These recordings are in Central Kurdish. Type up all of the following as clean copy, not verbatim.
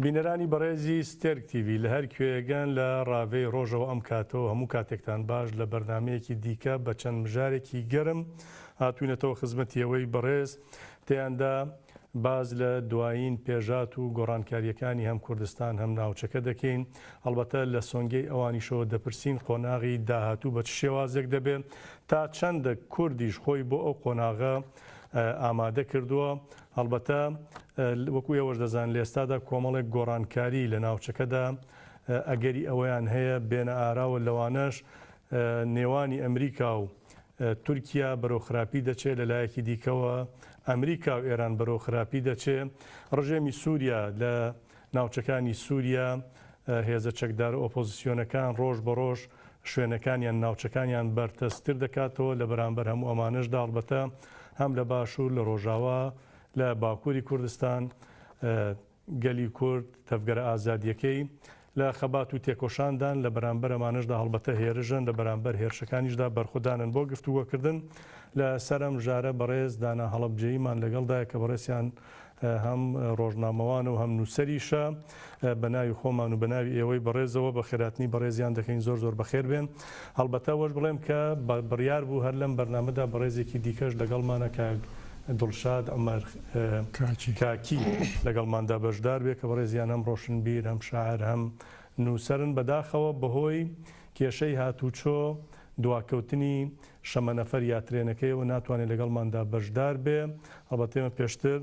بینەرانی بەڕێزی ستێرک تیڤی لە هەر کوێگەن لە ڕاوێی ڕۆژەوە ئەم کاتەوە هەموو کاتێکتان باش لە بەرنمەیەکی دیکە بە چەند مژارێکی گەرم هاتوونەتەوە خزمەتی ئەوەی بەڕێز تیاندا باز لە دوایین پێژات و گۆڕانکاریەکانی هەم کوردستان هەم ناوچەکە دەکەین. هەڵبەتە لە سۆنگەی ئەوانیشەوە دەپرسین قۆناغی داهاتوو بە چ شێوازێک دەبێت تا چەندە کوردیش خۆی بۆ ئەو قۆناغە ئامادە کردووە. هەڵبەتە وەکو ئێوەش دەزان لە ئێستادا کۆمەڵێک گۆڕانکاری لە ناوچەکەدا ئەگەری ئەوەیان هەیە بێنە ئاراوە لەوانەش نێوانی ئەمریکا و تورکیا بەرەو خراپی دەچێت لەلایەکی دیکەوە ئەمریکا و ئێران بەرەو خراپی دەچێت. ڕژێمی سووریا لە ناوچەکانی سووریا هێزە چەکدار ئۆپۆزیسیۆنەکان ڕۆژ بە ڕۆژ شوێنەکانیان ناوچەکانیان بەرتەستر دەکاتەوە لە بەرامبەر هەموو ئەمانەشدا. هەڵبەتە هەم لە باشوور لە ڕۆژاوا لە باکووری کوردستان گەلی کورد تەفگەرە ئازادیەکەی لە خەبات و تێکۆشاندان لە بەرامبەر ئەمانشدا هەڵبەتە هێرشن لە بەرامبەر هێرشەکانیشدا بەرخودانن بۆ گفتوگۆکردن لە سەرم ژارە بەڕێز دانا هەڵەبجەییمان لەگەڵدایە کە بەڕێزیان هەم ڕۆژنامەوانە و هەم نووسەریشە بە ناوی خۆمان و بە ناوی ئێوەی بەڕێزەوە بە خێراتنی بەڕێزیان دەکەین زۆر زۆر بەخێر بێن. هەڵبەتە وەش بڵێم کە بڕیار بوو هەر لەم بەرنامەدا بەڕێزێکی دیکەش لەگەڵمانە کە دڵشاد ئەمەر کاکی لەگەڵماندا بەشدار بێ کە بەڕێزیان هەم ڕۆشنبیر هەم شاعر هەم نووسەرن بەداخەوە بەهۆی کێشەی هاتوچۆ دواکەوتنی شەمەنەفەر یاترێنەکەیەوە ناتوانێت لەگەڵماندا بەشدار بێ. هەڵبەتێمە پێشتر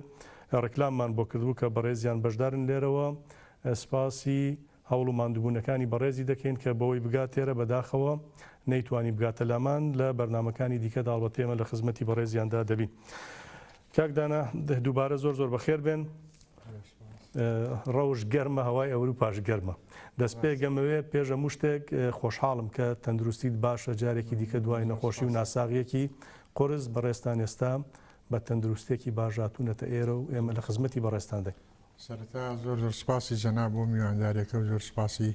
ڕکلاممان بۆ کردبوو کە بەڕێزیان بەشدارن لێرەوە سپاسی هەوڵ و ماندووبوونەکانی بەڕێزی دەکەین کە بەوەی بگات تێرە بەداخەوە نەیتوانی بگاتە لامان لە بەرنمەکانی دیکەدا هەڵبەتێمە لە خزمەتی بەڕێزیاندا دەبین. کاکدانا دووبارە زۆر زۆر بەخێر بێن. ڕەوش گەرمە هەوای ئەوروپاش گەرمە. دەست پێگەمەوێ پێش هەموو شتێک خۆشحاڵم کە تەندروستیت باشە جارێکی دیکە دوای نەخۆشی و ناساغیەکی قورس بەڕێستان ئێستا بە تەندروستێکی باشاتونەتە ئێرە و ئێمە لە خزمەتی بەڕێستان دەین. سەرەتا زۆر زۆر سپاسی جەناب بۆ میوانداریەکە و زۆر سپاسی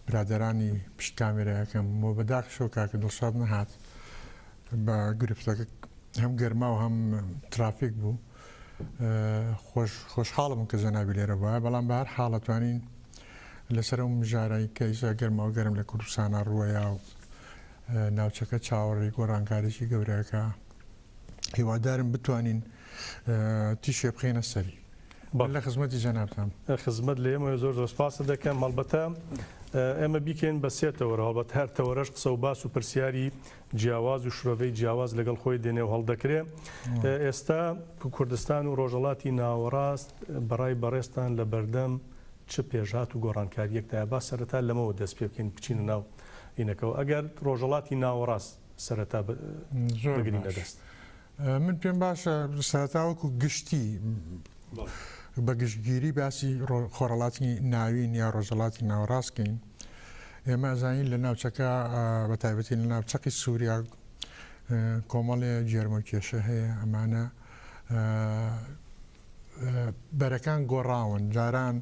برادەرانی پشت کامێرایەکەم بۆ بەداخشەوە کاکە دڵشاد نەهات بە گرفتەکە هەم گەرما و هەم ترافیک بوو. خۆشحاڵم کە جەنابی لێرە بووە بەڵام بە هەر حاڵەتوانین لەسەر ئەو مژارایی کە ئیسا گەرما و گەرم لە کوردستانە ڕووەیە و ناوچەکە چاوەڕێی گۆڕانکاریی گەورەکە هیوادارم بتوانین تیشێ بخێنە سەری لە خزمەتی جەنابتان. خزمەت لە ئێمە زۆر زۆر سپاسە دەکەم. هەڵبەتە ئێمە بیکەین بە سێ تەوەرە هەڵبەت هەر تەوەرەش قسە و باس و پرسیاری جیاواز و شرۆڤەی جیاواز لەگەڵ خۆی دێنێ و هەڵدەکرێ. ئێستا کوردستان و ڕۆژهەڵاتی ناوەڕاست بەڕای بەڕێستان لە بەردەم چ پێژات و گۆڕانکاریەکدایە با سەرەتا لەمەوە دەست پێ بکەین بچینە ناو ئینەکەەوە ئەگەر ڕۆژهەڵاتی ناوەڕاست سەرەتا بگرینە دەست. من پێم باشە سەرەتاوەکو گشتی بە گشتگیری باسی خۆڕەڵاتی ناوین یا ڕۆژهەڵاتی ناوەڕاستکەین. ئێمە ئەزانین لە ناوچەکە بە تایبەتی لە ناوچەقی سووریا کۆمەڵێ جێرمە و کێشە هەیە. ئەمانە بەرەکان گۆڕاون جاران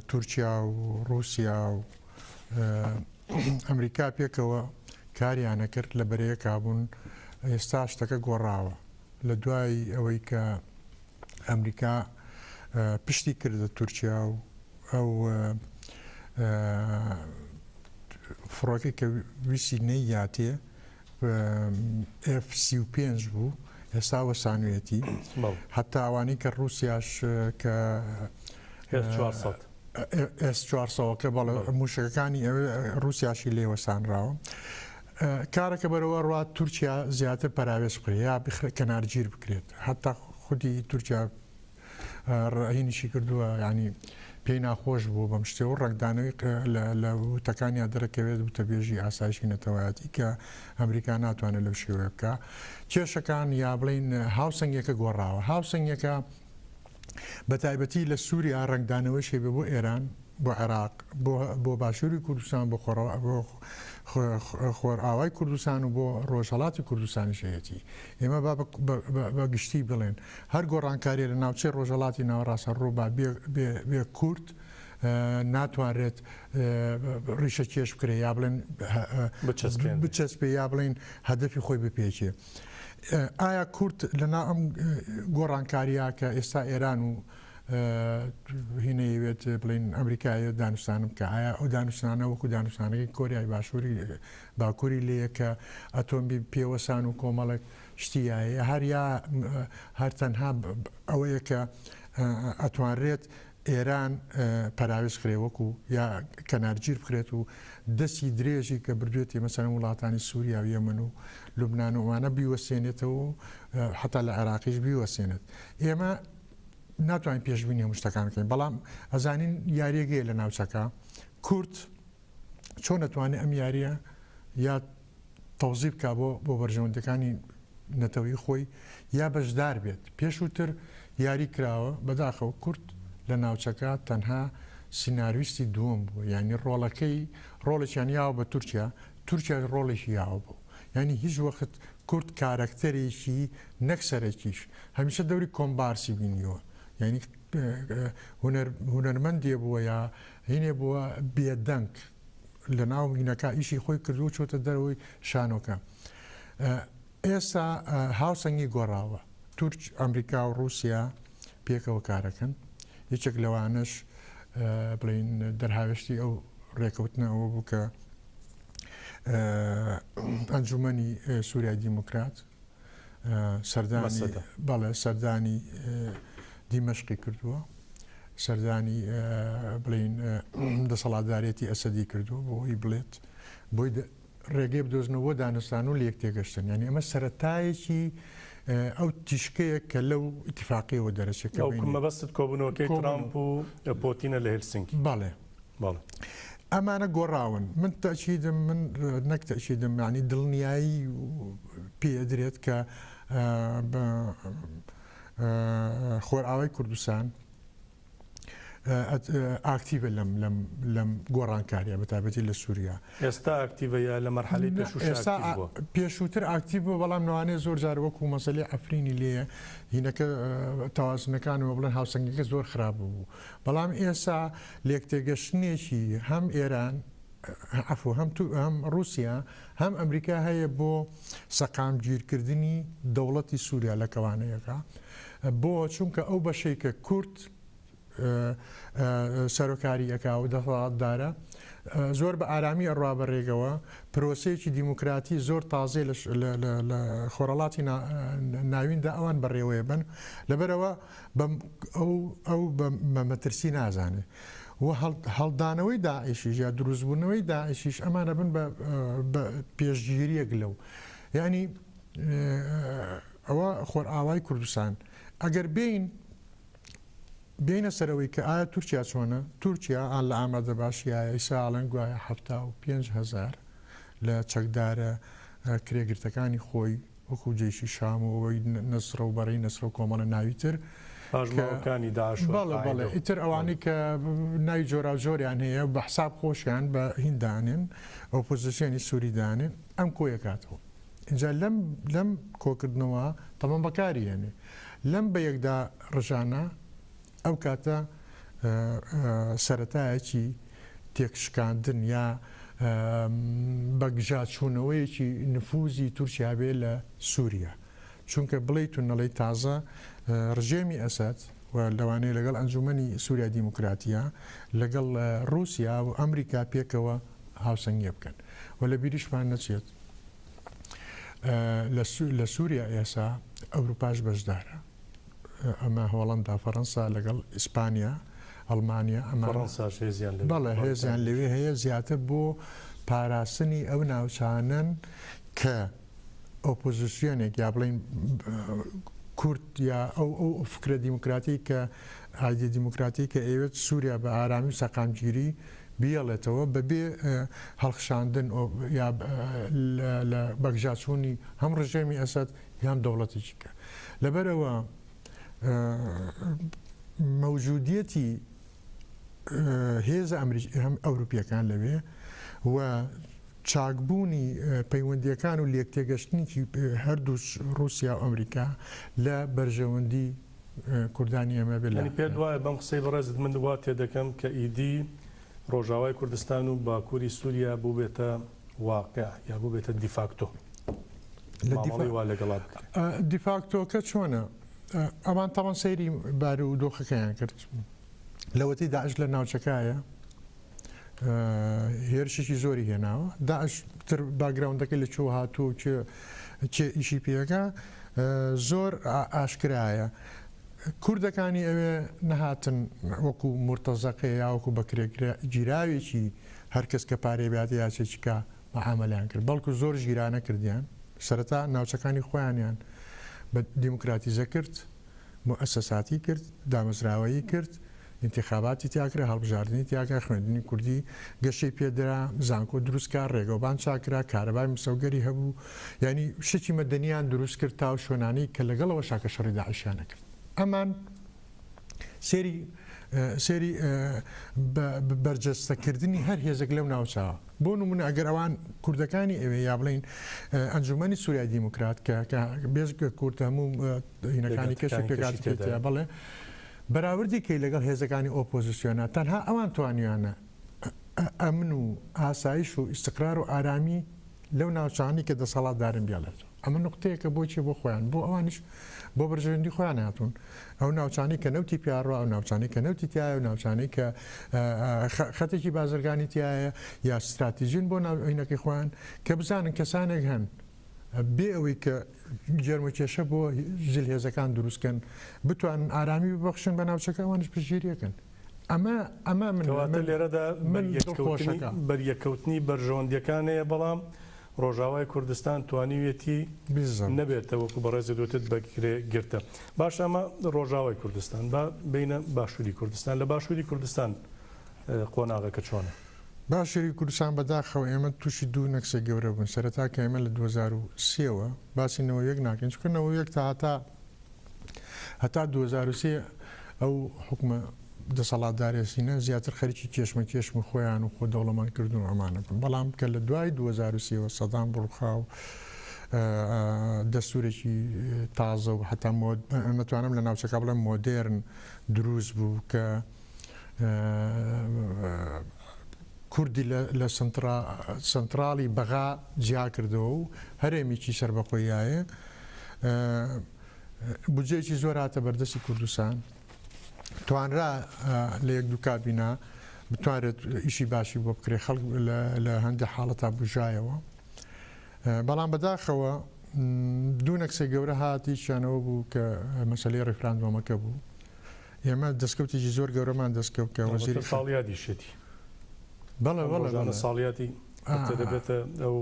تورکیا و رووسیا و ئەمریکا پێکەوە کاریانە کرد لە بەرەیە کابوون. ئێستا شتەکە گۆڕاوە لە دوای ئەوەی کە ئەمریکا پشتی کردە تورکیا و ئەو فڕۆکەی کە ویسی نەیاتێ F-35 بوو ئێستا وەسانوێتی هەتا ئەوانەی کە رووسیاش کە S-400 کە بەڵێ موشەکەکانی رووسیاشی لێوەسانراوە. کارەکە بەرەوە ڕات تورکیا زیاتر پەراوێز بکرێت یا کەنارگیر بکرێت. هەتا خودی تورکیا ڕاهینیشی کردووە ینی پێی ناخۆش بوو بەم شتێ و ڕێکدانەوەی لە وتەکانیا دەرەکەوێت وتەبێژی ئاسایشی نەتەوایەتی کە ئەمریکا ناتوانێت لەو شێوەیە بکە. کێشەکان یا بڵین هاوسەنگەکە گۆڕاوە. هاوسەنگەکە بە تایبەتی لە سووریا ڕێکدانەوەی شێبێ بۆ ئێران بۆ عێراق بۆ باشووری کوردستان بۆ خۆرئاوای کوردستان و بۆ ڕۆژهەڵاتی کوردستانی شەیەتی. ئێمە بە گشتی بڵێن هەر گۆڕانکاریە لە ناوچەی ڕۆژهەڵاتی ناوەڕاستە ڕووبا بێ کورد ناتوانرێت ڕیشە کێش بکرێ یا بڵێن بچەسپێ یا بڵین هەدەفی خۆی بپێچێ. ئایا کورد لەنا ئەم گۆڕانکاریە کە ئێستا ئێران و هینەیەوێت بڵین ئەمریکای دانوستانم کە ئایا ئەو دانوستانە وەکو دانوستانەکەی کۆریای باشووری باکووری لەیە کە ئەتۆمبی پێوەسان و کۆمەڵک شتیایە هەر تەنها ئەوەیە کە ئەتوانرێت ئێران پەراوێز کرێ وەکو یا کەنارگیر بکرێت و دەستی درێژی کە بردوێتی مەسەرەن وڵاتانی سووریا و یەمن و لوبنان و ئەوانە بیوەسێنێتەوە حتا لە عێراقیش بیوەسێنێت. ئێمە ناتوانین پێشبینی هەموو شتەکان بکەین، بەڵام ئەزانین یاریەگەیە لە ناوچەکە کورد چۆن نەتوانێت ئەم یاریە یا تەوزیب بکە بۆ بەرژەوەندەکانی نەتەوەی خۆی یا بەشدار بێت. پێشووتر یاری کراوە بەداخەوە کورد لە ناوچەکە تەنها سیناریستی دووەم بوو، ینی ڕۆڵێکیان یاوە بە تورکیا ڕۆڵێکی یاوە بوو، ینی هیچ وەخت کورد کارکتەرێکی نەکسەرێکیش هەمیشە دەوری کۆمبارسی بینیوە، ینی هونەرمەندێ بووە یا هینێ بووە بێدەنگ لە ناو هینەکە ئیشی خۆی کردو و چۆتە دەرەوەی شانۆکە. ئێستا هاوسەنگی گۆڕاوە، تورک ئەمریکا و رووسیا پێکەوە کارەکەن، یەکێک لەوانش بڵین دەرهاوێشتی ئەو ڕێکەوتنە ئەوە بوو کە ئەنجومەنی سووریای دیموکرات سەردانی دیمەشقی کردووە، سەردانی بڵین دەسەڵاتدارێتی ئەسەدی کردووە بۆی بڵێت بۆی ڕێگەی بدۆزنەوە دانستان و لێک تێگەشتن، ینی ئەمە سەرەتایەکی ئەو تیشکەیە کە لەو ئیتیفاقیەوە دەرەچێت مەبەستت کۆبوونەوەکەی ترامپ و پۆتینە لە هێلسینکی. بەڵێ ئەمانە گۆڕاون. من تەشیدم من نەک تەشیدم ینی دڵنیایی پێدرێت کە خۆرئاوای کوردستان ئاکتیڤە لەم گۆڕانکاریە بەتابەتی لە سووریا. ئێستا ئاکتیڤە لە مەرحەلەی پێشووتر ئاکتیڤ بوو، بەڵام نوانێ زۆر جار وەکو مەسەلەی ئەفرینی لێیە هینەکە تەوازنەکانەوە بڵێن هاوسەنگەکە زۆر خراپ بوو، بەڵام ئێستا لێک تێگەشتنێکی هەم ئێران هەم رووسیا هەم ئەمریکا هەیە بۆ سەقامگیرکردنی دەوڵەتی سووریا لە کەوانەیەەکە، بۆ چونکە ئەو بەشەی کە کورد سەرۆکاریەکە و دەسەڵاتدارە زۆر بە ئارامی ئەڕوا بەڕێگەوە پرۆسەیەکی دیموکراتی زۆر تازێ لە خۆرەڵاتی ناویندا ئەوان بەڕێوەیە بن، لەبەرەوە ئەو بە مەترسی نازانێت و هەڵدانەوەی داعیشیش یا دروستبوونەوەی داعیشیش ئەمانە بن بە پێشگیریەک لەو، ینی ئەوە خۆرئاوای کوردستان ئەگەر بینە سەرەوەی کە ئایا تورکیا چۆنە، تورکیا ئان لە ئامادە باشیایە ئیساڵەن گوایە 75,000 لە چەکدارە کرێگرتەکانی خۆی وەکو جێشی شام و ئەوەی نەسرە و بەڕێی نەسرە و کۆمەڵە ناویتر پاژماوەکانی داعش بەڵێ ئیتر ئەوانەی کە ناوی جۆرا جۆریان هەیە بە حساب خۆشیان بە هیندانێن ئۆپۆزیسیۆنی سووریدانێن ئەم کۆیەکاتەوە. اینجا لەم کۆکردنەوە تەمەم بەکاری هێنێ لەم بە یەکدا ڕژانە ئەو کاتە سەرەتایەکی تێکشکاندن یا بەگژاچوونەوەیەکی نفوزی تورکیا بێ لە سووریا، چونکە بڵێ تونەڵی تازە ڕژێمی ئەسەد و لەوانەیە لەگەڵ ئەنجومەنی سووریا دیموکراتیە لەگەڵ رووسیا و ئەمریکا پێکەوە هاوسەنگی بکەن و لە بیریشمان نەچێت لە سووریا ئێسا ئەوروپاش بەشدارە، ئەمە هۆڵەندا فەڕەنسا لەگەڵ ئیسپانیا ئەڵمانیا بەڵێ هێزیان لەوێ هەیە زیاتر بۆ پاراستنی ئەو ناوچانن کە ئۆپۆزیسیۆنێک یا بڵین کورد یا ئەو فکرە دیموکراتی کە ئایدە دیموکراتی کە ئەوێت سووریا بە ئارامی و سەقامگیری بیاڵێتەوە بەبێ هەڵخشاندن یا لە بەگژاچوونی هەم ڕژێمی ئەسەد یان دەوڵەتێکی کە لەبەرەوە مەوجودیەتی هێز هەم ئەوروپیەکان لەوێ و چاکبوونی پەیوەندیەکان و لێکتێگەشتنیی هەردوو رووسیا و ئەمریکا لە بەرژەوەندی کوردانی ئەمە بێت. پێ وایە بەم قسەی بەڕێزت من وا تێدەکەم کە ئیدی ڕۆژاوای کوردستان و باکووری سووریا بوو بێتە واقع یا بوو بێتە دیفاکتۆ دیفاکتۆکە چۆنە؟ ئەوان تاوان سەیری بار و دۆخەکەیان کرد لەوەتی داعش لە ناوچەکایە هێرشێکی زۆری هێناوە داعش تر باگراوندەکەی لە چۆ هاتوو چێ ئیشی پێەکە زۆر ئاشکرایە کوردەکانی ئەوێ نەهاتن وەکو مرتەزەقەیە یاوەکو گیراوێکی هەرکەس کە پارێبات یاچێکیکە مەعامەلیان کرد بەڵکو زۆر گیرانە کردیان سەرەتا ناوچەکانی خۆیانیان بە دیموکراتیزە کرد مؤسساتی کرد دامەزراوەیی کرد انتخاباتی تیاکرا هەڵبژاردننی تیاکە خوێندنی کوردی گەشەی پێدرا زانکۆ دروستکە ڕێگەوبان چاکرا کارەبای مسەوگەری هەبوو ینی شتی مەدەنیان دروست کرد تا و شوێنانی کە لەگەڵەوە شاکە شەڕی داعشیانە کرد ئەمان سێری بەرجەستەکردنی هەر هێزێک لەو ناوچاوە بۆ نمونە ئەگەر ئەوان کوردەکانی ئەوێ یا بڵین ئەنجومەنی سووریا دیموکرات کە بێزگە کورد هەموو هینەکانی کەشی پێکاتی پێێتە بڵێ بەراوردی کەی لەگەڵ هێزەکانی ئۆپۆزیسیۆنە تەنها ئەوان توانیانە ئەمن و ئاسایش و ئیسقرار و ئارامی لەو ناوچانی کە دەسەڵاتدارن بێڵێت ئەمە نقطەیەکە بۆچی بۆ خۆیان بۆ ئەوانش بۆ بەرژەوەندی خۆیان هاتوون ئەو ناوچانی کە نەوتی پیاڕۆ ئەو ناوچانی کە نەوتی تایە و ناوچانی کە خەتێکی بازرگانی تایە یا استراتیژین بۆ ناوینەکەی خۆیان کە بزانن کەسانێک هەن بێ ئەوەی کە جەرمەکێشە بۆ زل هێزەکان دروستکەن بتوانن ئارامی ببەخشن بە ناوچەکە ئەوانش پشگیریەکەن ئەمە من لێرەدا بەریەکەوتنی بەرژەوەندیەکانەیە بەڵام ڕۆژاوای کوردستان توانیوێتی نەبێتە وەکو بەڕێزی دوتت بەگرێ گرتە باش ئەمە ڕۆژاوای کوردستان با بینە باشووری کوردستان لە باشووری کوردستان قۆناغەکە چۆنە باشووری کوردستان بەداخەوە ئێمە تووشی دوو نەکسە گەورە بوون سەرەتا کە ئێمە لە 2003ەوە باسیەوە یەک ناکەین چکردنەوە یەک تا هەتا 2003 ئەو حکومە دەسەڵاتدارێسینە زیاتر خەریکی کێشمە کێشم خۆیان و خۆ دەوڵەمان کردو ئەمانە بن بەڵام کە لە دوای 2023 سەدان بڕخاو دەستورێکی تازە و حتا نەتوانم لە ناوچەکە بڵێم مۆدێرن دروست بوو کە کوردی لە سنترالی بەغا جیا کردەوە و هەرێمیکی سربەخۆیایە بودجەیەکی زۆر هاتە بەردەستی کوردستان توانرا لە یەک دوو کابینا بتوانێت ئیشی باشی بۆ بکرێ خەڵک لە هەندێک حاڵەتا بژایەوە بەڵام بەداخەوە دوو نەکسە گەورە هاتی شانەوە بوو کە مەسەلەی ڕێفراندۆمەکە بوو ئێمە دەستکەوتێکی زۆر گەورەمان دەستکەوت کە وەزیری ساڵیاتی شێتی بەڵێ ساڵیاتی دەبێتە ئەو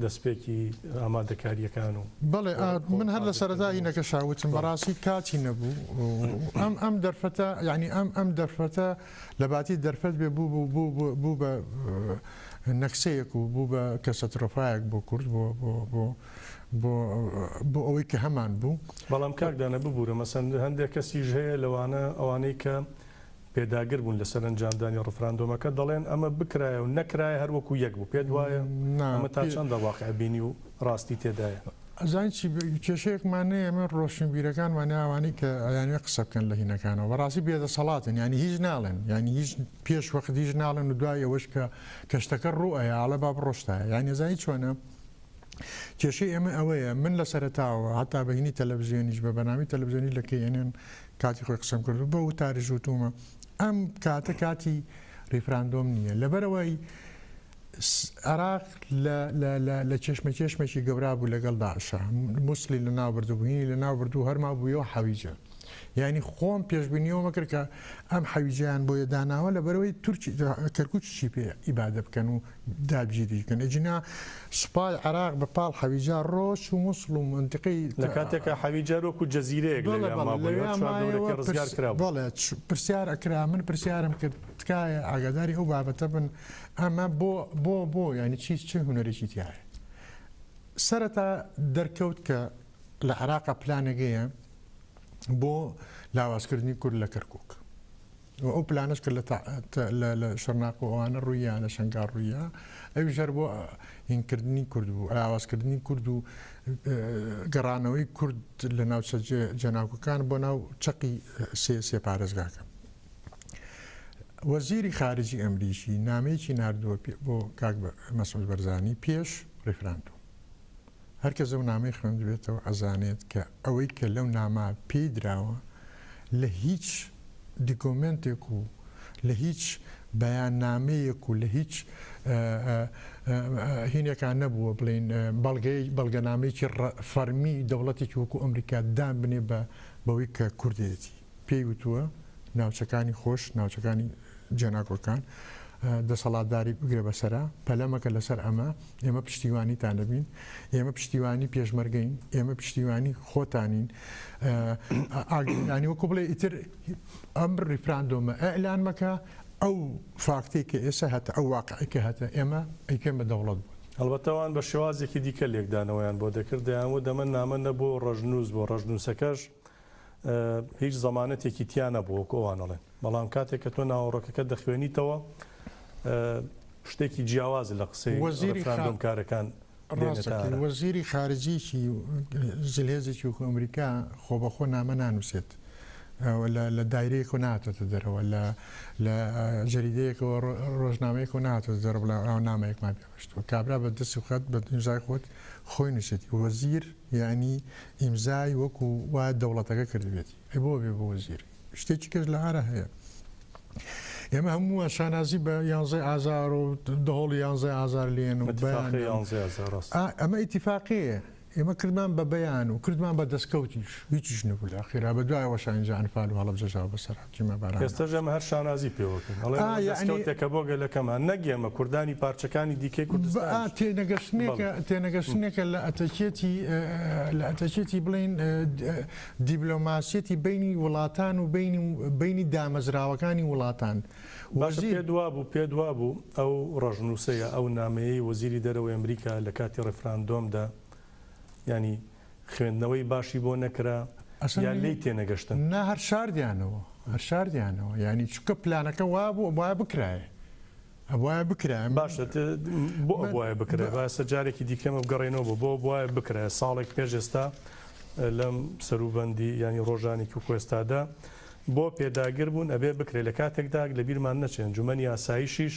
دەستپێکی ئامادەکاریەکان و بەڵێ من هەر لە سەرەتایی نەکە شاوتم بەڕاستی کاتی نەبوو ئەم دەرفەتە ینی ئەم دەرفەتە لە باتی دەرفەت بێ بوو بە نەکسەیەک و بوو بە کەسەترۆفایەک بۆ کورد بۆ ئەوەی کە هەمان بوو بەڵام کاکدانە ببوورە مەسەن هەندێک کەسیش هەیە لەوانە ئەوانەی کە پێداگر بوون لە سەرنجامدانی ڕفراندۆمەکە دەڵێن ئەمە بکرایە و نەکرایە هەروەکو یەک بوو پێت وایە ئەمە تا چەندە واقع بینی و ڕاستی تێدایە ئەزانچی کێشەیەکمانەیە ئەمە ڕۆشنبیرەکانمانە ئەوانەی کە ئەیانوێ قسە بکەن لە هینەکانەوە بەڕاستی بێدەسەڵاتن ینی هیچ ناڵێن ینی هیچ پێش وەخت هیچ ناڵێن و دوای ئەوەش کە کەشتەکە ڕوئەیە ئاڵە با بڕۆشتایە یانی زانی چۆنە کێشەی ئێمە ئەوەیە من لە سەرەتاوە هەتا بەهینی تەلەڤیزیۆنیش بە بەنامی تەلەڤیزیۆنی لەکەێنێن کاتی خۆی قسەم کرد بە و تاریژوتومە ئەم کاتە کاتی ڕیفراندۆم نییە لەبەرەوەی عراق لە چێشمێکی گەورا بوو لەگەڵ داعشە مووسلی لە ناوبردوبووینی لە ناوبردوو هەرما بوویەوە حەویجە یعنی خۆم پێشبینیەوە مەکرد کە ئەم حەویجیان بۆیە داناوە لەبەرەوەی کەرکووچی پێ ئیبادە بکەن و دابگیریکەن ئەجینا سوپای عراق بە پاڵ حەویجا ڕۆژ و مووسڵ و منتقی لە کاتێکە حەویجارۆکو جەزیرەیەک ڕزگار کرا بەڵێ پرسیار ئەکرا من پرسیارم کرد تکایە ئاگاداری ئەو بابەتە بن ئەمە بۆ ینی چه هوەرێکی تایە سەرەتا دەرکەوت کە لە عراقا پلانەگەیە بۆ لاوازکردنی کورد لە کەرکووک ئەو پلانش کرد لە شەرناق و ئەوانە ڕوویە لە شنگار ڕوویە ئەوی ژەر بۆ هینکردنی کورد بوو لاوازکردنی کورد و گەڕانەوەی کورد لە ناوچە جەناوەکان بۆ ناو چەقی سێ پارێزگاکە وەزیری خارجی ئەمریکی نامەیەکی ناردووە بۆ کاک مەسعود بەرزانی پێش ڕیفراندۆم هەرکەس ئەو نامەی خوێندبێتەوە ئەزانێت کە ئەوەی کە لەو نامە پێی درراوە لە هیچ دیکۆمنتێک و لە هیچ بەیاننامەیەک و لە هیچ هینێکان نەبووە بڵین بەڵگەنامەیەکی فەرمی دەوڵەتێکی وەکو ئەمریکا دان بنێ بەوەی کە کوردێتی پێی وتووە ناوچەکانی خۆش ناوچەکانی جێناکۆکان دەسەڵاتداری بگرێ بەسەرا پەلەمەکە لەسەر ئەمە ئێمە پشتیوانیتان دەبین ئێمە پشتیوانی پێشمەرگەین ئێمە پشتیوانی خۆتانین ئاگرانی وەکو بڵێ ئیتر ئەم ریفراندۆمە ئەعلان مەکە ئەو فاکتێککە ئێستا هەتە ئەو واقعیکە هەتە ئێمە ئەیکەم بە دەوڵەت بوو هەڵبەتەوان بە شێوازێکی دیکە لێکدانەوەیان بۆ دەکردیانوە دەمە نامە نەبوو ڕژنووس بۆ ڕژنووسەکەش هیچ زەمانەتێکی تیانە بوو کۆوانەڵێن بەڵام کاتێک کە تۆ ناوەڕۆکەکە دەخوێنیتەوە شتێکی جیاوازە لە قسەی ڕفراندۆم کارەکان وەزیری خارجیکی زلهێزێکی وەکو ئەمریکا خۆ بەخۆ نامە نانووسێت لە دایرەیەک و ناتۆتە دەرەوە لە جەریدەیەکەوە ڕۆژنامەیەک و ناتۆ دەر بڵ ئەو نامەیەکمان پێشتوە کابرا بە دەستی خەت بە ئیمزای خۆت خۆی نووسێتی وەزیر یعنی ئیمزای وەکو وا دەوڵەتەکە کردبێتی بۆ بێ بە وەزیر شتێکی کەس لە ئارە هەیە ئێمە هەموو شانازی بە 11 ئازار و دەهۆڵی 11 ئازار لێن و ئەمە ئیتیفاقەیە ئێمە کردمان بە بەیان و کردمان بە دەستکەوتیش هیچیش نەبوو لە خێرا بە دوایەوە شانجانفال و هەڵەبجەژاو بەسەراتیمە باران ئێستا ژەمە هەر شانازی پێوەکەن دەستکەوتێکە بۆ گەلەکەمان نەگێمە کوردانی پارچەکانی دیکەی کوردستان تێنەگەشتنێکە لە ئەتەچێتی بڵین دیبلۆماسیەتی بینی وڵاتان و بینی دامەزراوەکانی وڵاتان پێدوا بوو ئەو ڕژنووسەیە ئەو نامەیەی وەزیری دەرەوەی ئەمریکا لە کاتی ڕێفراندۆمدا ینی خوێندنەوەی باشی بۆ نەکرا یان لی تێنەگەشتن نا هەر شاردیانەوە ینی چکە پلانەکە وا بوو وایە بکرایە ئەوایە بکرای باشە بۆ ئەوایە بکرێت باسە جارێکی دیکەمە بگەڕێنەوە بۆ وایە بکرێت ساڵێک پێش ئێستا لەم سەروبەندی ینی ڕۆژانێکی کوێستادا بۆ پێداگر بوون ئەبێ بکرێت لە کاتێکدا لە بیرمان نەچێن جومەنی یاساییشیش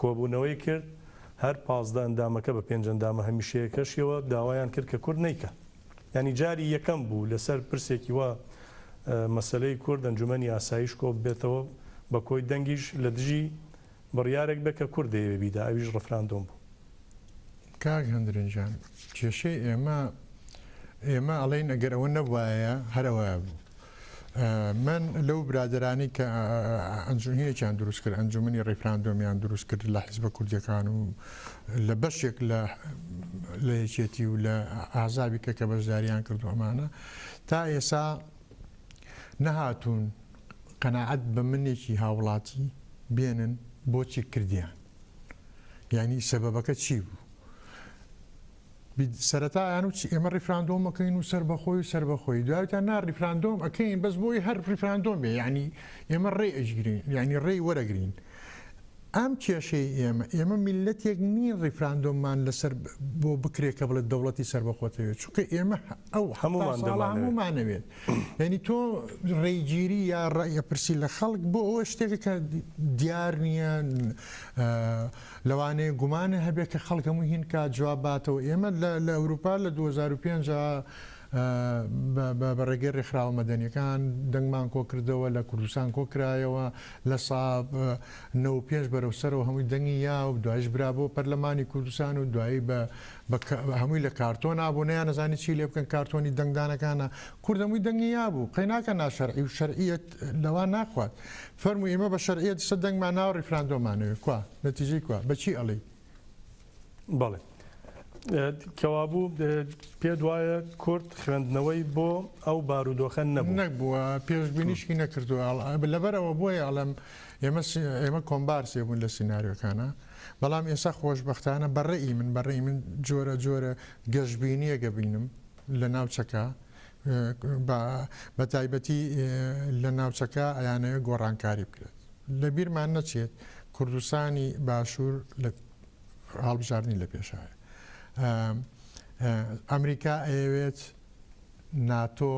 کۆبوونەوەی کرد هەر 15 ئەندامەکە بە 5 ئەندامە هەمیشەیەکەشیەوە داوایان کرد کە کورد نیکە ینی جاری یەکەم بوو لەسەر پرسێکی وە مەسلەی کورد ئەنجومەنی یاساییش کۆ بێتەوە بە کۆی دەنگیش لە دژی بڕیارێک بکە کورد دەیەوێ بیدا ئەویش ڕەفراندۆم بوو کاک هەندرنجان کێشەی ئێمە ئەڵێن ئەگەر ئەوە نەبوایە هەرەوەە بوو من لەو برادرانی کە ئەنجومێکیان دروست کرد ئەنجومنی ڕێفراندۆمیان دروست کرد لە حیزبە کوردیەکان و لە بەشێک لە یەکێتی و لە ئازابیکە کە بەشداریان کرد ئەمانە تا ئێسا نەهاتوون قەناعەت بە منێکی هاوڵاتی بێنن بۆچی کردیان یعنی سەبەبەکە چی بوو سەرەتایان و ئێمە ڕیفراندۆم ئەەکەین و سەربەخۆی دوایتان نا ڕیفراندۆم ئەەکەین بەس بۆی هەر ڕیفراندۆم بێ ینی ئێمە ڕێ ئەژگرین ینی ڕێی وەرەگرین ئەم کێشەی ئێمە میلەتێک نین ڕیفراندۆممان لەسەر بۆ بکرێکە بڵێت دەوڵەتی سەربەخۆتەوێت چونکە ئێمە ئەو هەمومانەوێت ینی تۆ ڕێگیری یا ڕێپرسی لە خەڵک بۆ ئەوە شتێکە کە دیار نییە لەوانەیە گومانە هەبێت کە خەڵک هەموو هین کا جواباتەوە ئێمە لە ئەوروپا لە 2005 بەڕێگەی ڕێکخراوە مەدەنیەکان دەنگمان کۆکردەوە لە کوردستان کۆکرایەوە لە ساڵ 95 بەرەو سەرەوە هەمووی دەنگی یا و دوایش برا بۆ پەرلەمانی کوردستان و دوایی هەمووی لە کارتۆن بوو نیان نەزانی چی لێ بکەن کارتۆنی دەنگدانەکانە کورد هەمووی دەنگی یا بوو قەیناکە ناشەرعی و شەرعیەت لەوان ناخوات فەرموو ئێمە بە شەرعیەت سە دەنگمان ناو ڕیفراندۆمانەوێت کوا نەتیجەی کوا بەچی ئەڵێ بەڵێ کەوابوو پێ دوایە کورد خوێندنەوەی بۆ ئەو بارودۆخە نەبووە پێشبینیشکی نەکردووە لەبەرەوە بۆیە ئەڵم ئێمە کۆمبارسی بوون لە سینناریۆکانە بەڵام ئێستا خۆشببختانە بەڕێی من جۆرە گەشتبینیە گەبینم لە ناوچەکە بە تایبەتی لە ناوچەکە ئەیانەوە گۆڕانکاری بکرێت لە بیرمان نەچێت کوردستانی باشوور لە هەڵبژاردننی لە پێشایە ئەمریکا ئەوێت ناتۆ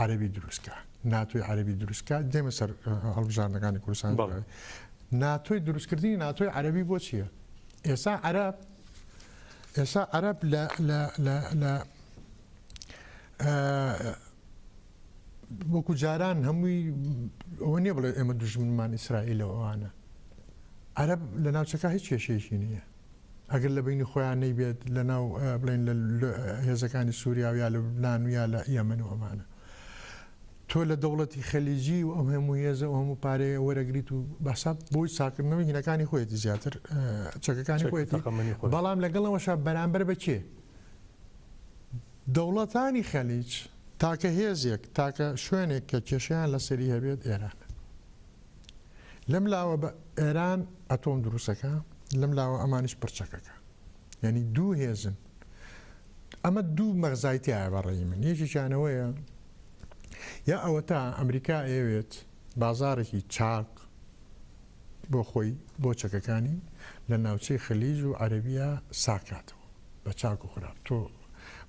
عەرەبی دروستکە ناتۆی عەرەبی دروستکە دێمە سەر هەڵبژاردنەکانی کوردستان ناتۆی دروستکردنی ناتۆی عەرەبی بۆ چییە؟ ئێستا عەرەب ئێستا عەرەب لە وەکو جاران هەمووی ئەوە نییە بڵێ ئێمە دوژمنمان ئیسرائیل ئەوانە عەرەب لە ناوچەکە هیچ کێشەیەکی نییە ئەگەر لە بینی خۆیان نەیبێت لە ناو بڵێن لە هێزەکانی سووریا و یا لە لوبنان و یا لە یەمەن و ئەمانە تۆ لە دەوڵەتی خەلیجی و ئەم هەموو هێزە و هەموو پارەیە وەرەگریت و بەسا بۆی چاکردنەوەی هینەکانی خۆیەتی زیاتر چەکەکانی خۆیەتی بەڵام لەگەڵەوەش بەرامبەر بەچێ دەوڵەتانی خەلیج تاکە هێزێک تاکە شوێنێک کە کێشیان لەسەری هەبێت ئێرانە لەم لاوە بە ئێران ئەتۆم دروستەکە لەم لاوە ئەمانش پرچەکەکە یعنی دوو هێزن ئەمە دوو مەغزایتیایە بەڕێی من یەکێکیانەوەیە یا ئەوە تا ئەمریکا ئەوێت بازارێکی چاک بۆ خۆی بۆ چەکەکانی لە ناوچەی خەلیج و عەرەبیە ساکاتەوە بە چاک و خراپ تۆ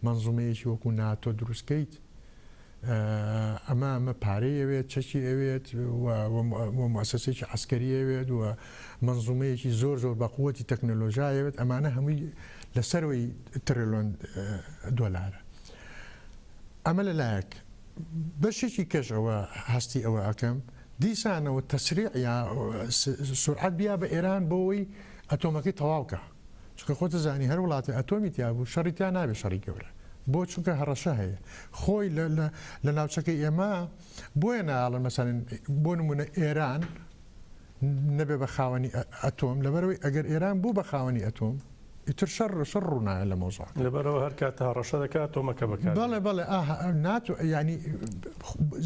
منزومەیەکی وەکو ناتۆ دروستکەیت ئەمە پارەی ئەوێت چەکی ئەوێت مؤسسەیەکی عەسکەری ئەوێت و منزومەیەکی زۆر بەقووەتی تەکنۆلۆژیاوێت ئەمانە هەمووی لەسەرەوەی تریلیۆن دۆلارە ئەمە لەلایەک بەشێکی کەشەوە هەستی ئەوە ئەەکەم دیسانەوە تەسریع یا سرعەت بیا بە ئێران بۆەوەی ئەتۆمەکەی تەواوکە چونکە خۆتە زانی هەر وڵاتی ئەتۆمی تیا بوو شەڕیتیان نابێت شەڕی گەورە بۆ چونکە هەڕەشە هەیە خۆی لە ناوچەکەی ئێمە بۆیە ناڵن مەسەن بۆ نمونە ئێران نەبێ بە خاوەنی ئەتۆم لەبەرەوەی ئەگەر ئێران بوو بە خاوەنی ئەتۆم ئیتر شەڕ ڕوونایە لە مۆزۆ لەبەرەوە هەر کاتە هەڕەشە دەکات تۆمەکە بکات بەڵێ ناتو ینی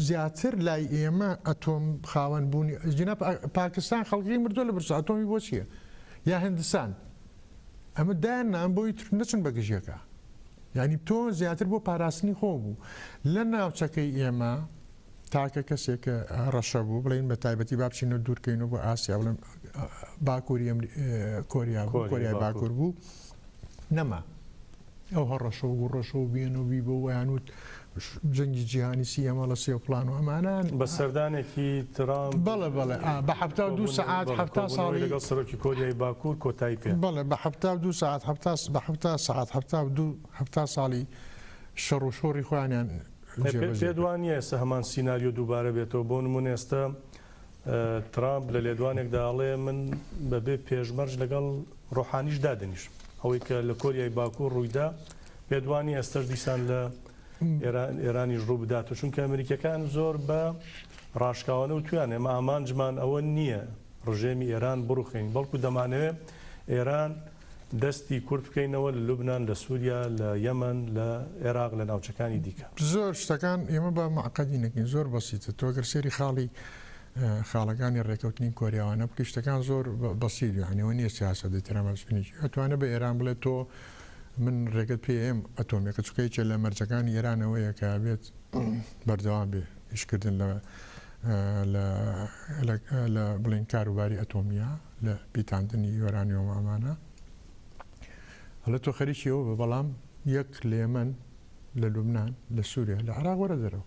زیاتر لای ئێمە ئەتۆم خاوەن بوونی جنا پاکستان خەڵکی مردۆ لە برس ئەتۆمی بۆ چییە یا هندستان ئەمە دایان نام بۆی تر نەچن بە گژیەکە یعنی تۆ زیاتر بۆ پاراستنی خۆ بوو لە ناوچەکەی ئێمە تاکە کەسێکە ڕەشە بوو بڵین بە تایبەتی با بچینە دوورکەینەوە بۆ ئاسیا بڵێن باکووری کۆریای باکوور بوو نەما ئەو هەڕەشە و ڕەشە و بێنەوەی بۆ ویانوت جەنگی جیهانی سیەمە لە سێ پلان و ئەمانان بە سەردانێکی ترام بەڵێ بە 72 سعات 7 ساڵی لەگەڵ سەرۆکی کۆریای باکوور کۆتایی پێ بەڵێ بە 72 سعات 7 ساعت 7 ساڵی شەڕ و شۆڕی خۆیانیان پێدوانیە ئێستا هەمان سیناریۆ دووبارە بێتەوە بۆ نمونە ئێستا ترامپ لە لێدوانێکدا ئەڵێ من بەبێ پێشمەرج لەگەڵ ڕۆحانیش دادنیش ئەوەی کە لە کۆریای باکوور ڕوویدا پێدوانی ئێستش دیسان لە ئێرانیش ڕوو بداتەوە چونکە ئەمریکەکان زۆر بە ڕاشکاوانە و تویان ئێمە ئامانجمان ئەوە نییە ڕژێمی ئێران بڕوخین بەڵکو دەمانەوێت ئێران دەستی کورد بکەینەوە لە لوبنان لە سووریا لە یەمەن لە عێراق لە ناوچەکانی دیکە زۆر شتەکان ئێمە بە معقەدی نەکەین زۆر بەسیتە تۆ گەر سێری خاڵەکانی ڕێکەوتنی کۆریاوانە بکە شتەکان زۆر بەسیید یعنیەوە نییە سیاسە دەترامەسنی ئەتوانە بە ئێران بڵێت تۆ من ڕێگەت پێ ئێم ئەتۆمێکە چکەیچە لە مەرجەکانی ئێرانەوەیە کە بێت بەردەوام بێ ئیشکردن لە بڵین کاروباری ئەتۆمیە لە پیتاندنی یۆرانیۆم ئەمانە هەڵە تۆ خەریکیەوە بە بەڵام یەک لە یەمەن لە لوبنان لە سووریا لە عێراق وەرە دەرەوە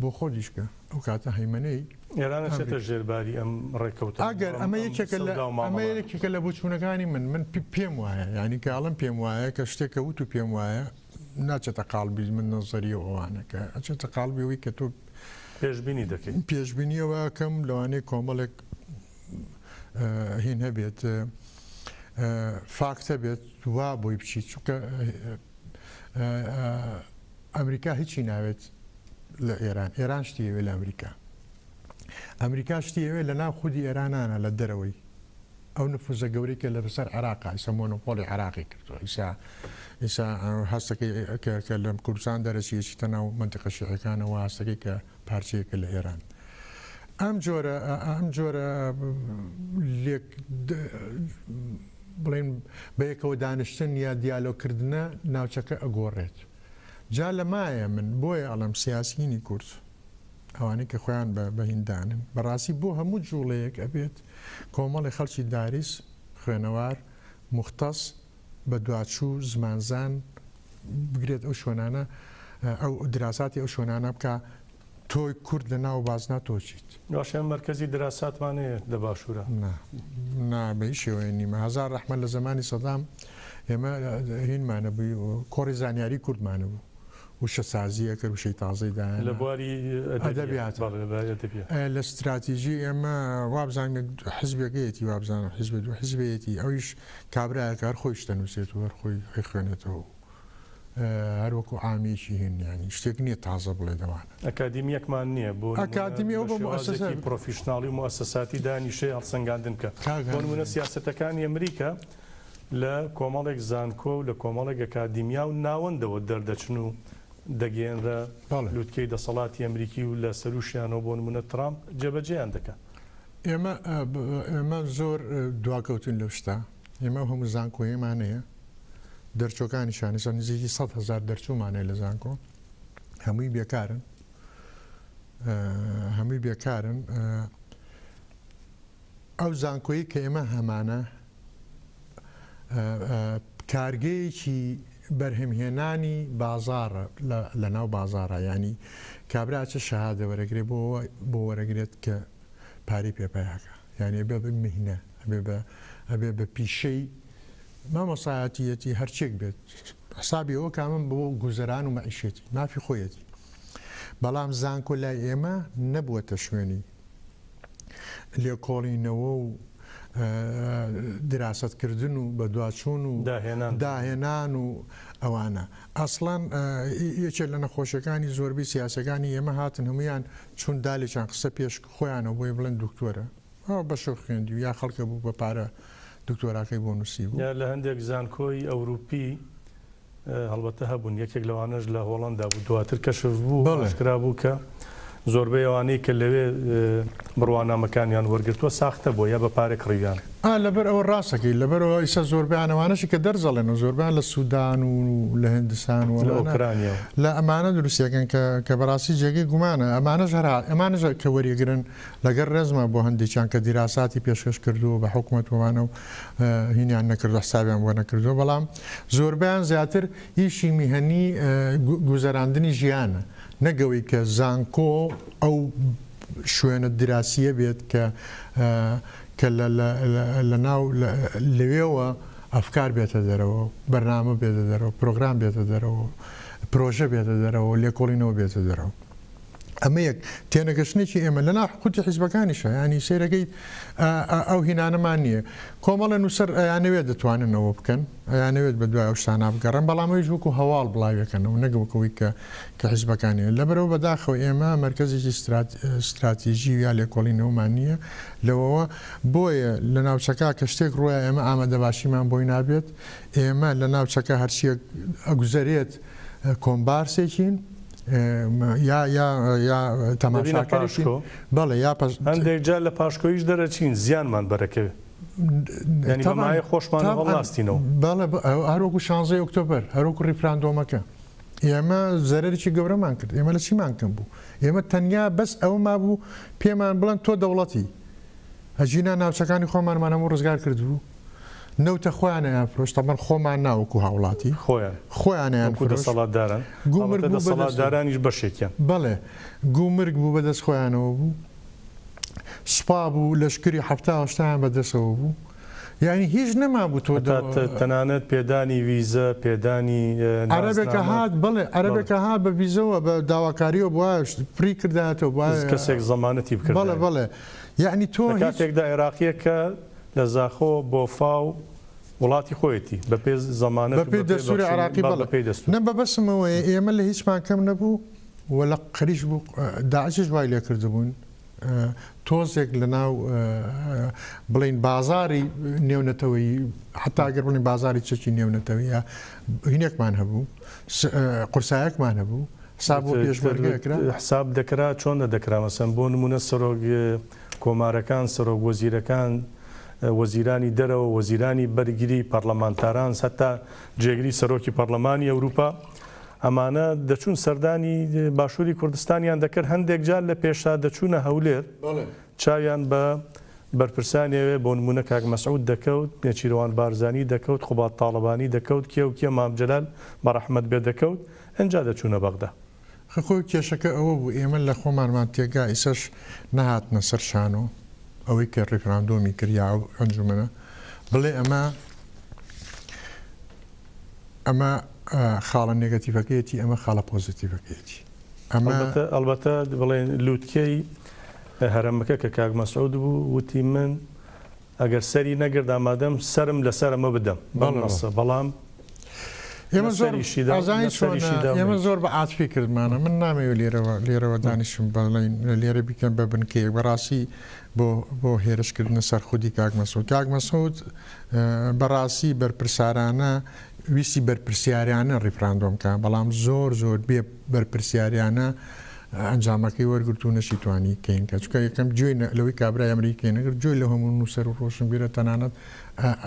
بۆ خۆدیشکە ئەو کاتە هەیمەنەی ئێران چێتە ژێرباری ئەم ڕێکەوتە ئەگەر ئەمە یەکێکە لە بچوونەکانی من پێم وایە ینی کاڵم پێم وایە کە شتێکە وت و پێم وایە ناچێتە قالبی من نەزەری ئەوانەکە ئەچێتە قالبیەوەی کە تۆ پێشبینی دەکەین پێشبینیەوە کەم لەوانەیە کۆمەڵێک هین هەبێت فاکتە بێت وا بۆی بچیت چونکە ئەمریکا هیچی ناوێت لە ئێران شتیەوێت لە ئەمریکا شتیەوێت لە ناو خودی ئێرانانە لە دەرەوەی ئەو نفوزە گەورەی کە لە بەسەر عێراقا ئیسا مۆنۆپۆلی عێراقی کردووە ئیسا هەستەکەی کە لە کوردستان دەرەچیەکی تەناو منتیقە شیعەکانەوە هەستەکەی کە پارچەیەکە لە ئێران ئەم جۆرە لێک بڵێن بەیەکەوە دانیشتن یا دیالۆکردنە ناوچەکە ئەگۆڕێت جا لە مایە من بۆیە ئەڵم سیاسینی کورد ئەوانەی کە خۆیان بە هیندانن بەڕاستی بۆ هەموو جوڵەیەک ئەبێت کۆمەڵی خەڵکی داریس خوێنەوار مختص بە دواتچوو زمانزان بگرێت ئەو شوێنانە ئەو دراساتی ئەو شوێنانە بکە تۆی کورد لە ناو بازنا تۆچیت باشیان مرکزی دراساتمانەیە لە باشوورە نابێ شێوەیە نیمە هەزار ڕەحمەت لە زمانی سەدام ئێمە هینمانە بووی کۆڕی زانیاری کوردمانە بوو وشە سازیە کرد وشەی تازەی دایان لە بواری ئەدەبیات لە استراتیژی ئێمە وابزانێت حزبێکەتی وابزانە حزب دو حزبێتی ئەویش کابراەکار خۆی شتەنووسێت و هەرخۆی خوێنێتەوە هەروەکو ئامیشی هێنیانی شتێک نییە تازە بڵێ دەوانە ئەکادیمیەکمان نییە بۆ ئەکادیمی ئەو بە مؤسسەی پرۆفیشناڵی و مؤسساتی دانیشەی هەڵسەنگاندن کە بۆ نمونە سیاسەتەکانی ئەمریکا لە کۆمەڵێک زانکۆ و لە کۆمەڵێک ئەکادیمیا و ناوەندەوە دەردەچن و دەگەێنرە لووتکەی دەسەڵاتی ئەمریکی و لە سەروشیانەوە بۆ نمونە ترامپ جێبەجێیان دەکات. ئێمە زۆر دواکەوتون لەو شتا ئێمە هەموو زانکۆیەمانەیە دەرچۆکانی شانیسان نزیکی 100,000 دەرچوومانەیە لە زانکۆ هەمووی بێکارن ئەو زانکۆیی کە ئێمە هەمانە کارگەیەکی بەرهەمهێنانی بازارە لە ناو بازارە ینی کابراچە شەهادە وەرەگرێت بۆ وەرەگرێت کە پارەی پێپایاکە یعنی بێ بە مهنە ئەبێ بە پیشەی مامۆسایەتیەتی هەرچێک بێت حسابی ئەوە کامن بۆ گوزەران و مەعیشێتی مافی خۆیەتی بەڵام زانکۆ لای ئێمە نەبووەتە شوێنی لێکۆڵینەوە و دراستکردن و بە دواچوون و داهێنان و ئەوانە ئەسڵان یەکێک لە نەخۆشیەکانی زۆربەی سیاسەکانی ئێمە هاتن هەمویان چون دالێکیان قسە پێش خۆیانەوە بۆی بڵێن دکتۆرە بە شەو خوێندی و یا خەڵکە بوو بە پارە دکتۆراکەی بۆ نووسی بوو لە هەندێک زانکۆی ئەوروپی هەڵبەتە هەبوون یەکێک لەوانەش لە هۆڵندا بوو دواتر کەشف بوو بەشکرا بوو کە زۆربەی ئەوانەی کە لەوێ بڕوانامەکانیان وەرگرتووە ساختە بۆ یا بە پارێک کڕیان لەبەر ئەوە ڕاستەکەی لەبەرەوە ئیسا زۆربیانەوانەشی کە دەرزەڵێن و زۆربیان لە سوودان و لە هندستان و ئۆکرانیا لە ئەمانە دروستیەکەن کە بەڕاستی جێگەی گومانە ئەمانەش کە وەریەگرن لەگەر ڕێزمە بۆ هەندێکیان کە دیراساتی پێشکەش کردو بە حکوومەتوانە و هینیان نەکردو حسابیان بۆ نەکردو بەڵام زۆربیان زیاتر هیچی میهەنی گوزەراندنی ژیانە نەگەوەی کە زانکۆ ئەو شوێنە دراسیە بێت کە لە ناو لەوێەوە ئەفکار بێتە دەرەوە بەرنامە بێتە دەرەوە پرۆگرام بێتە دەرەوە پرۆژە بێتە دەرەوە لێکۆڵینەوە بێتە دەرەوە ئەمە یەک تێنەگەشتێکی ئێمە لە ناحقوتی حیزبەکانیشە ینی سیرەکەی ئەو هینانەمان نییە کۆمەڵە نووسەر ئەیانەوێت دەتواننەوە بکەن ئەیانەوێت بە دوای ئەو شتانە بگەڕن بەڵامەوەی وەکو هەواڵ بڵاوەکەنەوە نەگەوەکەوەی کە حیزبەکانی لەبەرەوە بەداخەوە ئێمە مرکزێکی استراتیژی یا لێکۆڵینەوەمان نییە لەوەوە بۆیە لە ناوچەکە کە شتێک ڕۆیە ئێمە ئامادە باشیمان بۆی نابێت ئێمە لە ناوچەکە هەرچیەک ئەگوزارێت کۆمبارسێکین یا تەماشاکەشی بەڵێ یا هەندێک جار لە پاشکۆیش دەرەچین زیانمان بەرەکەوێت ینی خۆشمان هەڵاستینەوە بەڵێ هەروەکو 16 ئۆکتۆبەر هەروەکو ڕیفراندۆمەکە ئێمە زەرەرێکی گەورەمان کرد ئێمە لە چیمان کەم بوو ئێمە تەنیا بەس ئەوما بوو پێمان بڵند تۆ دەوڵەتی هەجینا ناوچەکانی خۆمانمانەمە ڕزگار کردبوو نەوتە خۆیانیان فرۆشتەمەەن خۆمان ناوەکو هاوڵاتی خۆیانیان دەسەڵاتداران دەسەڵاتدارانیش بەشێکیان بەڵێ گومرگ بوو بەدەست خۆیانەوە بوو سوپا بوو لەشکری هەفتاهشتیان بەدەستەوە بوو یعنی هیچ نەما بوو تۆ تەنانەت پێدانی ویزە پێدانی عەرەبێکە هات بڵێ عەرەبێکە هات بە ویزەوە بە داواکاریەوە بووە پری کرداتەوە کەسێک زەمانەتی بکرد بڵێ یعنی تۆ کاتێکدا عێراقیەکە لە زاخۆ بۆ فاو وڵاتی خۆیەتی بە پێ زەمانە بە پێی دەستوری عراقی نە بە بەسمەوەی ئێمە لە هیچمان کەم نەبوو وە لە قەریش بوو داعشش وای لێ کردبوون تۆزێک لە ناو بڵین بازاری نێونەتەوەی حتاگەر بڵین بازاری چەکی نێونەتەوەیە هینێکمان هەبوو قورسایەکمان هەبوو حساب بۆ پێشبەرگەکرا حساب دەکرا چۆن دەکرا مەسەن بۆ نمونە سەرۆک کۆمارەکان سەرۆک وەزیرەکان وەزیرانی دەرەوە وەزیرانی بەرگری پەرلەمانتاران هەتا جێگری سەرۆکی پەرلەمانی ئەوروپا ئەمانە دەچوون سەردانی باشووری کوردستانیان دەکرد هەندێک جار لە پێشا دەچوونە هەولێر چاویان بە بەرپرسانیەوێ بۆ نمونە کاک مەسعود دەکەوت نێچیروان بارزانی دەکەوت خوبات تاڵبانی دەکەوت کێ و کێ مامجلال بەڕەحمەت بێ دەکەوت ئەنجا دەچوونە بەغدا خۆی کێشەکە ئەوە بوو ئێمە لە خۆمانمان تێگا ئیسەش نەهاتنە سەر شانۆ ئەوەی کە ڕیفراندۆمی کریا و ئەنجومەنە بڵێ ئەمە ئەمە خاڵە نێگەتیڤەکەیەتی ئەمە خاڵە پۆزیتیڤەکەیەتی ئەلبەتە بڵێن لووتکەی هەرەمەکە کە کاک مەسعود بوو وتی من ئەگەر سەری نەگرت ئامادەم سرم لەسەرمە بدەم بەڵام ئێمە زۆر بە ئاتفی کردمانە من نامەوێت لێرەوە دانیشم بەڵین لێرە بیکەم بە بنکەیەک بەڕاستی بۆ هێرشکردنە سەر خودی کاک مەسعود. کاک مەسعود بەڕاستی بەرپرسارانە ویستی بەرپرسیاریانە ڕیفراندۆمکە بەڵام زۆر بێ بەرپرسیاریانە ئەنجامەکەی وەرگرت و نەشی توانی کەین کە چکە یەکەم گوێی لەوەی کابرای ئەمریکی نەگرت گوێی لە هەموو نووسەر و ڕۆشنبیرە تەنانەت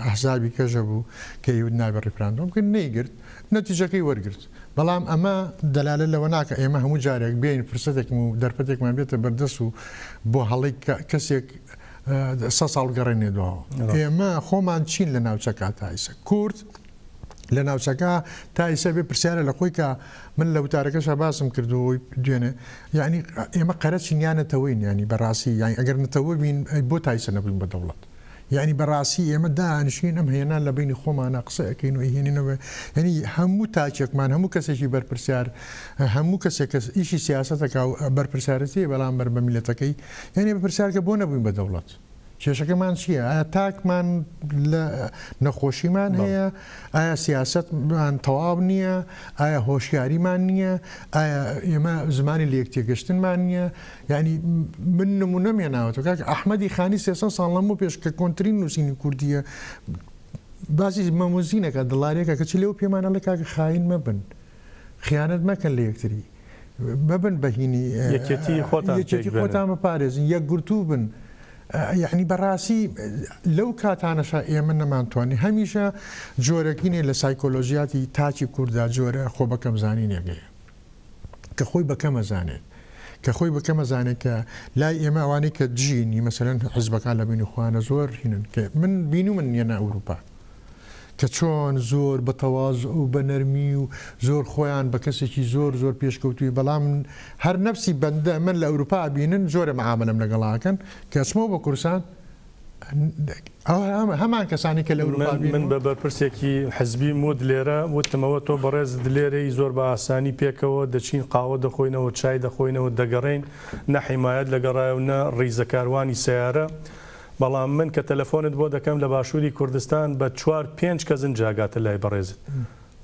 ئەحزابی کەژە بوو کە یود نابێ ڕیفراندۆم کرد نەیگرت نەتیجەکەی وەرگرت بەڵام ئەمە دەلالە لەوە ناکە ئێمە هەموو جارێک بین فرسەتێکم و دەرفەتێکمان بێتە بەردەست و بۆ هەڵی کەسێک 100 ساڵ گەڕێنێ دواوە ئێمە خۆمان چین لە ناوچەکە تایسە کورد لە ناوچەکە تا ئیسە بێ پرسیارە لە خۆی کە من لە وتارەکەش باسم کردوەوەی دوێنێ یعنی ئێمە قەرەچینیانەتەوەین ینی بەڕاستی یانی ئەگەر نەتەوە بین بۆ تایسە نەبووین بە دەوڵەت یعنی بەڕاستی ئێمە دانیشین ئەم هێنان لە بینی خۆمانە قسەکەین و هێنینەوە ینی هەموو تاچێکمان هەموو کەسێکی بەرپرسیار هەموو کەسێک کەس ئیشی سیاسەتەکە و بەرپرسیارەتی بەڵام بەر بە میلەتەکەی یعنی بەرپرسیارکە بۆ نەبووین بە دەوڵەت کێشەکەمان چییە؟ ئایا تاکمان لە نەخۆشیمان هەیە؟ ئایا سیاستمان تەواو نییە؟ ئایا هۆشیاریمان نییە؟ ئایا ئێمە زمانی لە یەکتێگەشتنمان نییە؟ ینی من نمونەمێناوەوە کاک ئەحمەدی خانی 300 ساڵ لەمەوە پێش کە کۆنتترین نووسینی کوردیە باسی مەموزینەکە دڵارێکە کەچ لێو پێمانە لە کاکە خاین مەبن خیانەت مەکەن لە یەکتری ببن بەهینی یەکێتی خۆتان بپارێزن یەکگرتوو بن. یعنی بەڕاستی لەو کاتانەشە ئێمە نەمانتوانی هەمیشە جۆرەکینێ لە سایکۆلۆژیاتی تاچی کووردا جۆرە خۆ بەکەم زانینێگەیە کە خۆی بەکەمە زانێت کە خۆی بەکەمە زانێت کە لای ئێمە ئەوانەی کە جینی مەسەرەن حیزبەکان لە بینی خوانە زۆر هینن کە من بینو من نیەنە ئەوروپا کە چۆن زۆر بە تەواز و بە نەرمی و زۆر خۆیان بە کەسێکی زۆر پێشکەوتوی بەڵام هەر نەفسی بەندە من لە ئەوروپا بینن زۆرە مەعاملەم لەگەڵاکەن کە چمەوە بە کورسان هەمان کەسانی کە لە ئەوروپا من بە بەرپرسێکی حزبی مود لێرە وتمەوە تۆ بەڕێز لێرەی زۆر بە ئاسانی پێکەوە دەچین قاوە دەخۆینەوە چای دەخۆینەوە دەگەڕین نە حیمایەت لەگەڕایە و نە ڕیزەکاروانی سیارە بەڵام من کە تەلەفۆنت بۆ دەکەم لە باشووری کوردستان بە 4-5 کەسن جاگاتە لای بەڕێزت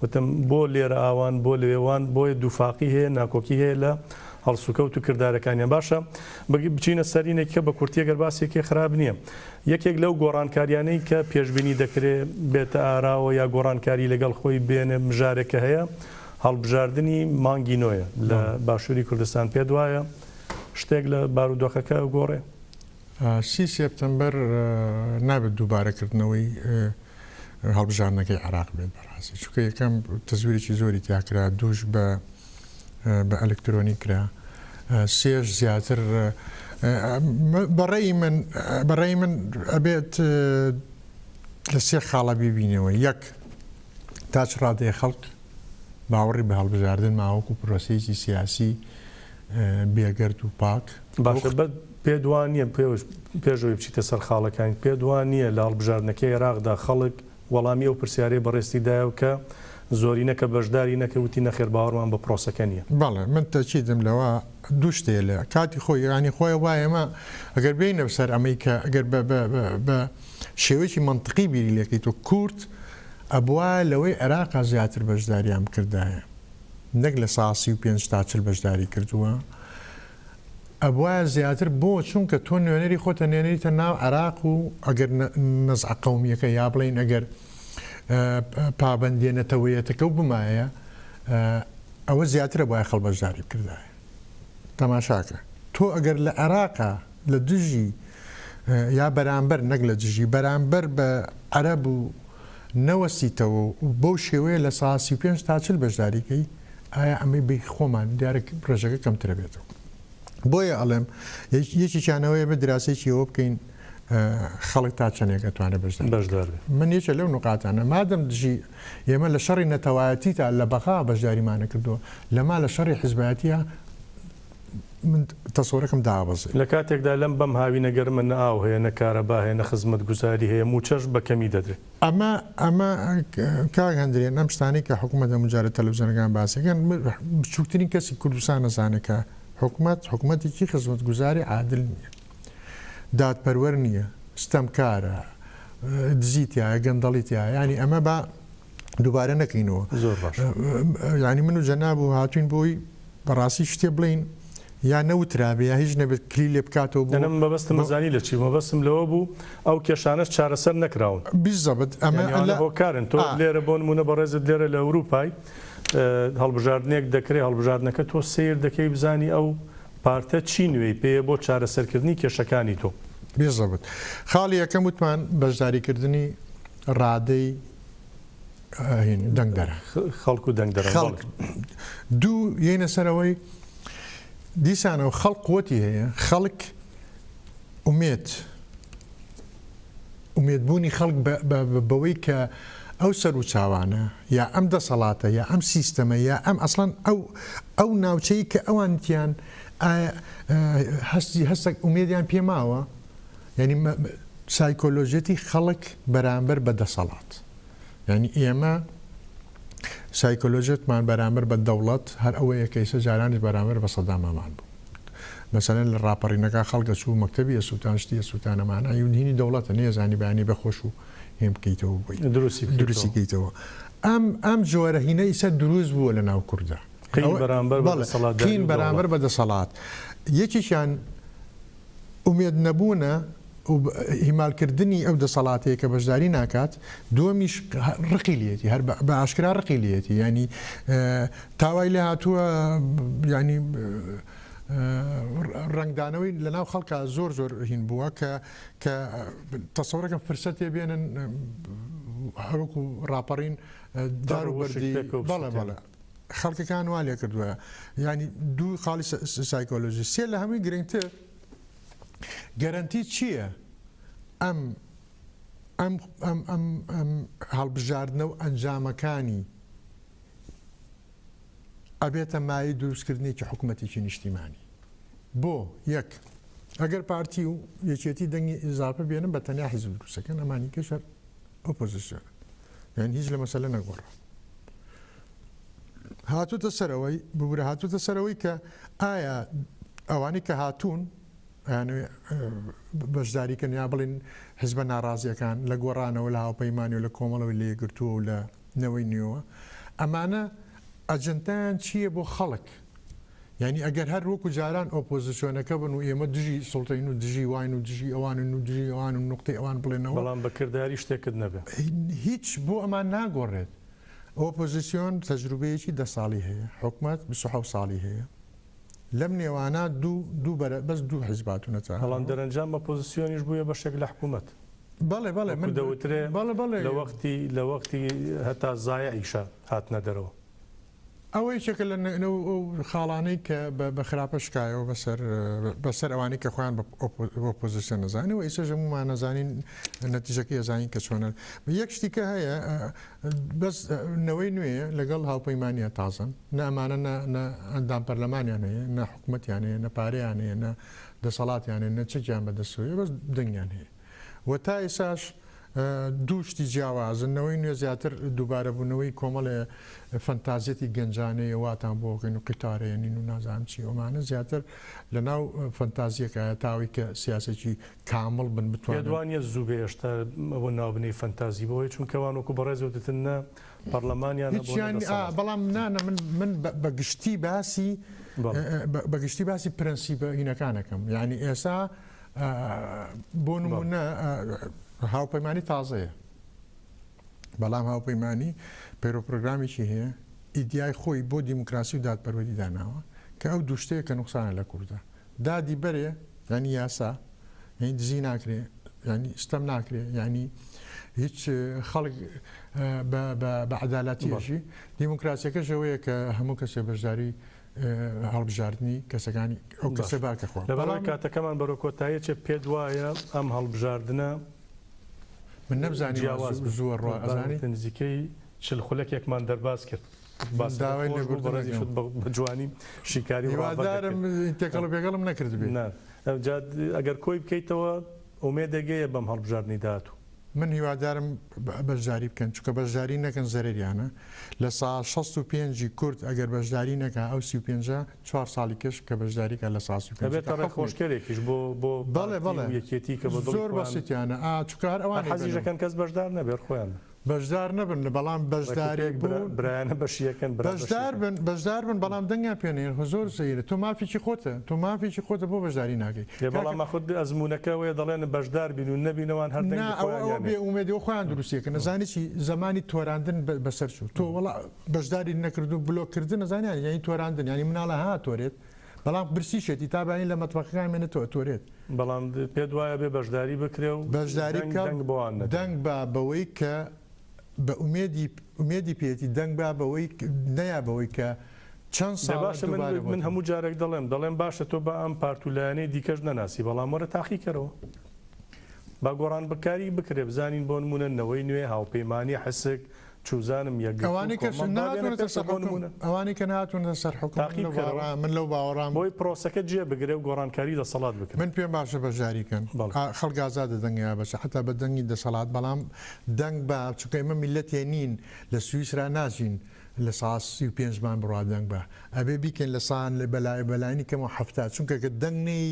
وتم بۆ لێرە ئاوان بۆ لێوان بۆیە دووفاقی هەیە ناکۆکی هەیە لە هەڵسوکەوت و کردارەکانیان باشە بچینە سەرینێک کە بە کورتی گەر باسێکی خراپ نییە یەکێک لەو گۆڕانکاریانەی کە پێشبینی دەکرێت بێتە ئاراوە یا گۆڕانکاری لەگەڵ خۆی بێنێ مژارێکە هەیە هەڵبژاردننی مانگی نۆیە لە باشووری کوردستان پێ دوایە شتێک لە بارودۆخەکە گۆڕێ 30 سپتەمبەر نابێت دووبارەکردنەوەی هەڵبژارنەکەی عراق بێت بەڕاستی چونکە یەکەم تەزویرێکی زۆری تیاکرا دووش بە ئەلکترۆنی کرا سێش زیاتر بەڕێی من ئەبێت لە سێ خاڵە ببینەوە یەک تاچ ڕادەیە خەڵک باوەڕی بە هەڵبژاردن ماوەکو پرۆسەیەکی سیاسی بێگەرد و پاک باشە پێدوان نیە پێشەوەی بچیتە سەر خاڵەکان پێدوان نییە لە هەڵبژاردنەکەی عێراقدا خەڵک وەڵامی ئەو پرسیارەی بەڕێستیدایە و کە زۆرینەکە بەشداری نەکەوتی نەخێر باوەڕمان بە پرۆسەکە نییە بەڵێ من تەچیدم لەوە دوو شتێ لە کاتی خۆی ینی خۆی وایە ئەمە ئەگەر بینە سەر ئەمەی کە ئەگەر بە شێوەیەکی منطقی بیری لەکەیت و کورد ئەبووە لەوەی عێراقا زیاتر بەشداریان کردایە نەک لە 35 تا 40 بەشداری کردووە ئەبووە زیاتر بۆ چونکە تۆ نوێنەری خۆتە نێنەریتە ناو عێراق و ئەگەر نەزع قەومیەکە یا بڵین ئەگەر پابەندێنەتەوەیەتەکە و بمایە ئەوە زیاترە بۆیە خەڵبەشداری کردایە تەماشاکە تۆ ئەگەر لە عێراقا لە دژی یا بەرامبەر نەک لە دژی بەرامبەر بە عەرەب و نەوەستیتەوە و بەو شێوەیە لە 35 تا 40 بەشداریکەی ئایا ئەمەی بی خۆمان دیارە ڕێژەکە کەمترە بێتەوە بۆیە ئەڵێم یەکیانەوەیە بە دراسێکی ئەوە بکەین خەڵک تا چەندێک ئەتوانێت بەشدار من یەکە لەو نقاتانە مادەم دژی ئێمە لە شەڕی نەتەوایەتی تا لە بەقا بەشداریمانە کردووە لەما لە شەڕی حیزبایەتیە من تەسەوەرەکەم دابەزێت لە کاتێکدا لەم بەم هاوی نەگەرمە نە ئاو هەیە نە کارەبا هەیە نە خزمەت گوزاری هەیە موچەش بەکەمی دەدرێت. ئەمە کاک هەندرێن ئەم شتانی کە حکوومەت مجارە تەلەڤیزیۆنەکان باسەکەن بچووکترین کەسی کوردستان نەزانێکە حکوومەتێکی خزمەت گوزاری عادل نییە، دادپەروەر نییە، ستەمکارە، دزیتیایە، گەندەڵیتیایە، ینی ئەمە بە دووبارە نەکەینەوە. زۆر باش. ینی من و جەناب و هاتوین بۆی بەڕاستی شتێ بڵین یا نەوترابێ یا هیچ نەبێت کلی لێ بکاتەوە بۆ مەبەستم مەزانی لە چی مەبەستم لەوە بوو ئەو کێشانەش چارەسەر نەکراون بیزەبت ئەمە هۆکارن تۆ لێرە بۆ نمونە بەڕێزت لێرە لە ئەوروپای هەڵبژاردنێک دەکرێت هەڵبژاردنەکە تۆ سیر دەکەی بزانی ئەو پارتە چی نوێی پێ بۆ چارەسەرکردنی کێشەکانی تۆ. بێزەبت خاڵی یەکەم وتمان بەشداریکردنی ڕادەی دەنگدەرە خەڵک و دەنگدەرە دوو یەنە سەرەوەی دیسانەوە خەڵق قوتی هەیە خەڵک ئومێدبوونی خەڵک بەوەی کە ئەو سەر و چاوانە یا ئەم دەسەڵاتە یا ئەم سیستەمە یا ئەم ئەسڵەن ئەو ناوچەی کە ئەوانتیان هەستێک ئومێدیان پێماوە ینی سایکۆلۆژێتی خەڵک بەرامبەر بە دەسەڵات ینی ئێمە سایکۆلۆژێتمان بەرامبەر بە دەوڵەت هەر ئەوەیە کەیسە جارانش بەرامبەر بە سەدامەمان بوو مەسەلەن لە ڕاپەڕینەکە خەڵکە چوو مەکتەبی سووتان شتی سووتانەمان ئەیونهینی دەوڵەتە نێزانی بەیانی بەخۆش و هێم بکەیتەوە بووی دروستی بکەیتەوە ئەم جۆرە هینە ئیسە دروست بووە لە ناو کوردە قین بەرامبەر بە دەسەڵات یەکیشیان ئومێد نەبوونە هیمالکردنی ئەو دەسەڵاتەیە کە بەشداری ناکات دووەمیش ڕقیلەتی هەر بە ئاشکرا ڕقیلەتی ینی تاوای لێ هاتووە ینی ڕنگدانەوەی لە ناو خەڵکە زۆر هین بووە کە تەسەوڕەکەم فرسەتێ بێنن هەروەکو ڕاپەڕین دار و بەردی بەڵێ خەڵکەکان وا لێ کردووە ینی دوو خاڵی سایکۆلۆژی سێ لە هەمووی گرنگتر گەرانتی چییە؟ ئەم هەڵبژاردنە و ئەنجامەکانی ئەبێتە مای دروستکردنێکی حکوومەتێکی نیشتیمانی بۆ یەک ئەگەر پارتی و یەکێتی دەنگی ئیزاپە بێنن بە تەنیا حیزب دروستەکەن ئەمانی کەشەر ئۆپۆزیسیۆن یان هیچ لە مەسەلە نەگۆڕە هاتووتە سەرەوەی ببورە هاتووتە سەرەوەی کە ئایا ئەوانی کە هاتوون بەشداریکەن یا بڵین حیزبە ناڕازیەکان لە گۆڕانەوە لە هاوپەیمانی و لە کۆمەڵەوەی لێگرتووە و لە نەوەی نوێوە ئەمانە ئەجندیان چییە بۆ خەڵک ینی ئەگەر هەر وەکو جاران ئۆپۆزیسیۆنەکە بن و ئێمە دژی سڵتەین و دژی واین و دژی ئەوان و دژی ئەوان و نقطەی ئەوان بڵێنەوە بەڵام بەکردداری شتێکت نەبێت هیچ بۆ ئەمان ناگۆڕێت ئۆپۆزیسیۆن تەجروبەیەکی 10 ساڵی هەیە حکومەت 27 ساڵی هەیە لەم نێوانە بەس دوو حیزباتونەتە هەڵام دەرەنجام ئۆپۆزیسیۆنیش بووە بەشێک لە حکوومەت بەڵێ من دەوترێ لە وەختی هەتا زایە ئیشە هاتنە دەرەوە ئەوەی چێکە لە خاڵانەی کە بە خراپە شکایەوە بەسەر ئەوانی کە خۆیان ئۆپۆزیسیۆن نەزانێت و ئیسە ژەمومان نەزانین نەتیجەکەی ئەزانین کە چۆنە یەک شتیکە هەیە بەس نەوەی نوێیە لەگەڵ هاوپەیمانە تازن نە ئەمانە ئەندام پەرلەمانیان هەیە نە حکوومەتیان هەیە نە پارەیان هەیە نە دەسەڵاتیان هەیە نە چەکیان بەدەستوێ بەس دنگیان هەیە و تا ئێساش دووشتی جیاوازنەوەی نوێ زیاتر دووبارە بوونەوەی کۆمەڵێ فەنتازیەتی گەنجانەیە واتان بۆکەین و قیتارێنین و نازانم چی ئەمانە زیاتر لە ناو فەنتازیەکە تاوی کە سیاسێکی کامل بن بتوانێت دوانە زوو بێشتا ئەوە ناوبنەی فەنتازی بۆی چونکەوان وەکو بەڕێزەوەتن نە پەرلەمانیان بەڵام نانە من بەگشتی باسی پرەنسیبە هینەکانەکەم یعنی ئێستا بۆ نمونە هاوپەیمانی تازەیە بەڵام هاوپەیمانی پەیرۆپرۆگرامیکی هەیە ئیدیای خۆی بۆ دیموکراسی و دادپەروەری داناوە کە ئەو دوشتەیە کە نوقسانە لە کوردە دادی بەرێ ینی یاسا یعنی دزی ناکرێ ینی ستەم ناکرێ ینی هیچ خەڵک بە عەدالەتیەشی دیموکراسیەکەش ئەوەیە کە هەموو کەسێ بەشداری هەڵبژاردننی کەسەکانی ئەو کەسە باکە خۆ لەبەر کاتەکەمان بەرەو کۆتاییە چێ پێ وایە ئەم هەڵبژاردنە من نەبزانی زۆر ڕۆ نزیکەی چل خولەکێکمان دەرباز کرد داوای لێبوردن بەڕێزی شت بە جوانی شیکاری هیوادارم تێکەڵ پێگەڵم نەکردبێ ئەگەر کۆی بکەیتەوە ئومێدەگەیە بەم هەڵبژاردننی داهاتوو من هیوادارم بەشداری بکەن چکە بەشداری نەکەن زەرریانە لە سا 65 کورد ئەگەر بەشداری نەکە ئەو 35 4 ساڵی کەش کە بەشداریکە لە سا خۆشکێکیش بۆ بەڵێ بەڵێ یەکێتی کە زۆر بەسییانە چکار ئەوان حەزیەکەن کەس بەشدار نەبێت خۆیان بەشدار نەبن لە بەڵام بەشداری برایانە بەشیەکەن بەشدار بن بەڵام دەنگیان پێێن زۆر سەیرە تۆ مافێکی خۆتە تۆ مافێکی خۆتە بۆ بەشداری ناکەی بەڵام خود ئەزمونونەکەەوەی دەڵێن بەشدار بین و نەبینەوان هەر بێ ئومێدی و خۆیان دروستیەکە نزانی چی زمانی تۆراندن بەسەر چوو تۆ وڵا بەشداری نەکرد و بلۆکردن نزانیان یانی تۆراندن ینی مناڵە ها تۆرێت بەڵام برسیشێتی تابانی لە مەتبەقەکان مێنێتەوە تۆرێت بەڵام پێ وایە بێ بەشداری بکرێ و بەشداری دەنگ بە بەوەی کە بە ئومێدی پێێتی دەنگ با بەوەی نەیا بەوەی کە چەند ساڵ باشە من هەموو جارێک دەڵێم باشە تۆ بە ئەم پارتولایانەی دیکەش نەناسی بەڵام وەرە تاقیکەرەوە با گۆڕان بەکاری بکرێ بزانین بۆ نمونەنەوەی نوێ هاوپەیمانی حسک چوزانم ئەوانی کە ناتونە سەر حکومت من لەو باوەڕام بۆی پرۆسەکە جێ بگرێ و گۆڕانکاری دەسەڵات بکرێت من پێم باشە بەژاریکەن خەڵگازادە دەنگیا بەش حتا بە دەنگی دەسەڵات بەڵام دەنگ بە چکە ئێمە میلەتێ نین لە سوئیسرا ناژین لە سا 35مان بڕوا دەنگ بە ئەبێ بیکەن لە سان لە بەلایانی کەمە هەفتا چونکە کە دەنگنی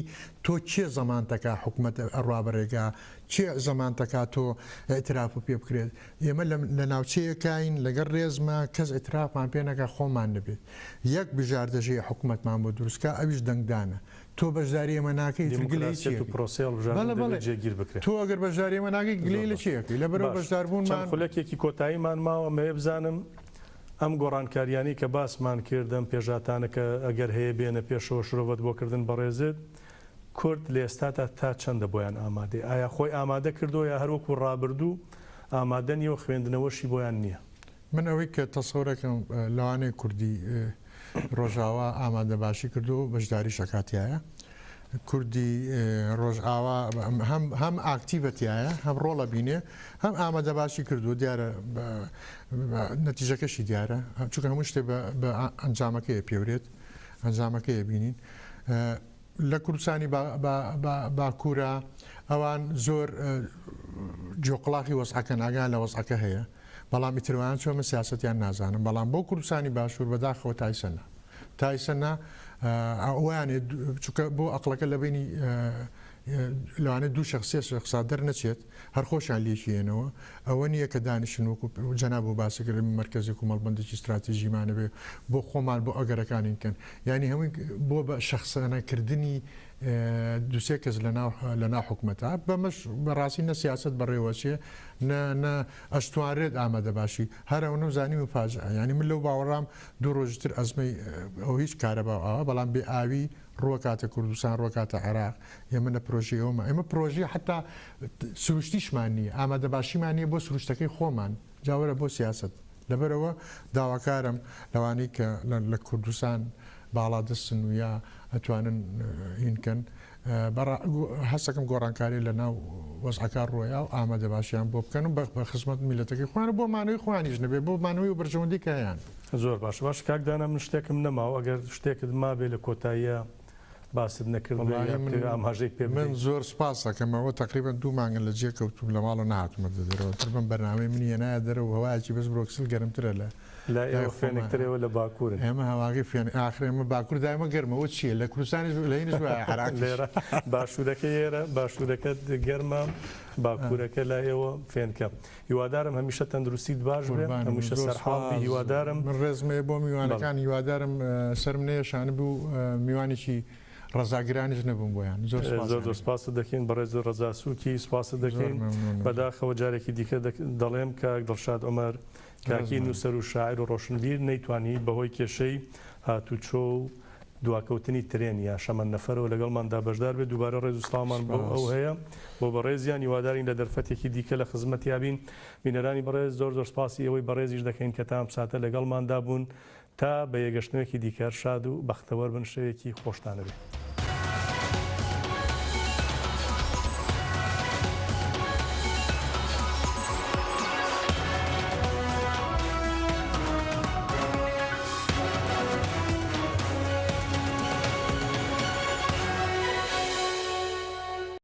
تۆ چێ زەمانتەکە حکوومەت ڕابڕێگا چێ زەمانتەکە تۆ ئەتراف و پێ بکرێت ئێمە لە ناوچەیەکین لەگەر ڕێزمە کەس ئەترافمان پێنەکە خۆمان دەبێت یەک بژاردەژەیە حکوومەتمان بۆ دروستکە ئەویش دەنگدانە تۆ بەشداری ئەمە ناکەی جێگیر بکرێت تۆ ئەگەر بەشداری ئەمە ناکەی گلەی لە چیەکەی لە بەرەو بەشداربوونمان خولەکێکی کۆتاییمان ماوە مەیە بزانم ئەم گۆڕانکاریانی کە باسمان کردم پێژاتانە کە ئەگەر هەیە بێنە پێشەوە شرۆڤەت بۆکردن بەڕێزت کورد لە ئێستاتا تا چەندە بۆیان ئامادەی ئایا خۆی ئامادە کردو یا هەروەکو ڕابردوو ئامادەنی و خوێندنەوەشی بۆیان نییە من ئەوەی کە تەسەورەکەم لەوانەیە کوردی ڕۆژاوا ئامادە باشی کردو بەشداری شکاتیایە کوردی ڕۆژئاوا هەم ئاکتیڤەتیایە هەم ڕۆڵە بینێ هەم ئامادە باشی کردو دیارە نەتیجەکەشی دیارە چونکە هەموو شتێ بە ئەنجامەکەیە پێورێت ئەنجامەکەیە بینین لە کوردستانی باکوورە ئەوان زۆر جۆقڵاقی وەزعەکە ناگان لە وەزعەکە هەیە بەڵام ئیتروان چۆمە سیاسەتیان نازانم بەڵام بۆ کوردستانی باشوور بەداخەوە تایسەنە ئەویانێ چکە بۆ ئەقلەکە لە بینی لەوانێت دوو شخصیە شخصا دەرنەچێت هەر خۆشیان لێکیێنەوە ئەوە نییە کە دانیشن وەکو جەناب بۆ باسیکردن مرکزی کومەڵبندێکی استراتیژیمانە بێ بۆ خۆمان بۆ ئەگەرەکانی کەن ینی هەمووی بۆ بە شخصانەکردنی دووسێ کەس لە ناو حکومەتە بەمەش بەڕاستی نە سیاست بەڕێوەچێ نە ئەشتوانرێت ئامادە باشی هەرەوە نەزانی و فاجعە ینی من لەو باوەڕام دوو ڕۆژتر ئەزمەی ئەو هیچ کارە باوە بەڵام بێ ئاوی ڕوەکاتە کوردستان ڕوەکاتە عێراق ئێمە لە پرۆژی ئەومە ئێمە پرۆژی حتا سروشتیشمان نییە ئامادە باشیمان نییە بۆ سروشتەکەی خۆمان جاوەرە بۆ سیاست لەبەرەوە داواکارم لەوانەی کە لە کوردستان باڵا دەستن و یا ئەتوانن هینکەن هەستەکەم گۆڕانکاری لە ناو وەزعەکان ڕۆیا و ئامادە باشیان بۆ بکەن و بە خزمەت میلەتەکەی خوانە بۆ مانەوەی خوانیش نەبێ بۆ مانەوەی و بەرژەوەندی کایان زۆر باش کاکدانە من شتێکم نەماوە ئەگەر شتێکت ما بێ لە کۆتاییە باست نەکردن ئاماژەی پێ من زۆر سپاس دەکەمەوە تقریبا 2 مانگە لە جێ کەوتوم لە ماڵە نهاتمە دەرەوە تر بم بەرنامەی منیە نایە دەرەوە هەوایەکی بەس برۆکسل گەرمترە لە لا فێنێکترەوە لە باکوورن ئێمە هەواقی فێن ئاخر ئێمە باکوور دایمە گەرمەوە چییە لە کوردستانی لە هینش حراک لێرە باشوورەکە ئێرە باشوورەکە گەرمە باکوورەکە لا ئێوە فێنکە هیوادارم هەمیشە تەندروستیت باش بێ هەمیشە سەرحاڵی هیوادارم من ڕێزمەیە بۆ میوانەکان هیوادارم سرم نەیەشانە بوو میوانێکی ڕزاگرانیش نەبووم بۆیان زۆر سپاس دەکەین بەڕێز ڕەزاسووکی سپاس دەکەین بەداخەوە جارێکی دیکە دەڵێم کە دڵشاد عومەر کاکی نووسەر و شاعر و ڕۆشنبیر نەیتوانی بەهۆی کێشەی هاتوچۆ و دواکەوتنی ترێن یا شەمەند نەفەرەوە لەگەڵماندا بەشدار بێت دووبارە ڕێز و سڵامان بۆ ئەو هەیە بۆ بەڕێزیان هیوادارین لە دەرفەتێکی دیکە لە خزمەتیابین بینەرانی بەڕێز زۆر سپاسی ئەوەی بەڕێزیش دەکەین کە تام ساتە لەگەڵماندا بوون تا بە یەگەشتنوێکی دیکەر شاد و بەختەوەر بن شەوێکی خۆشتانە بێت.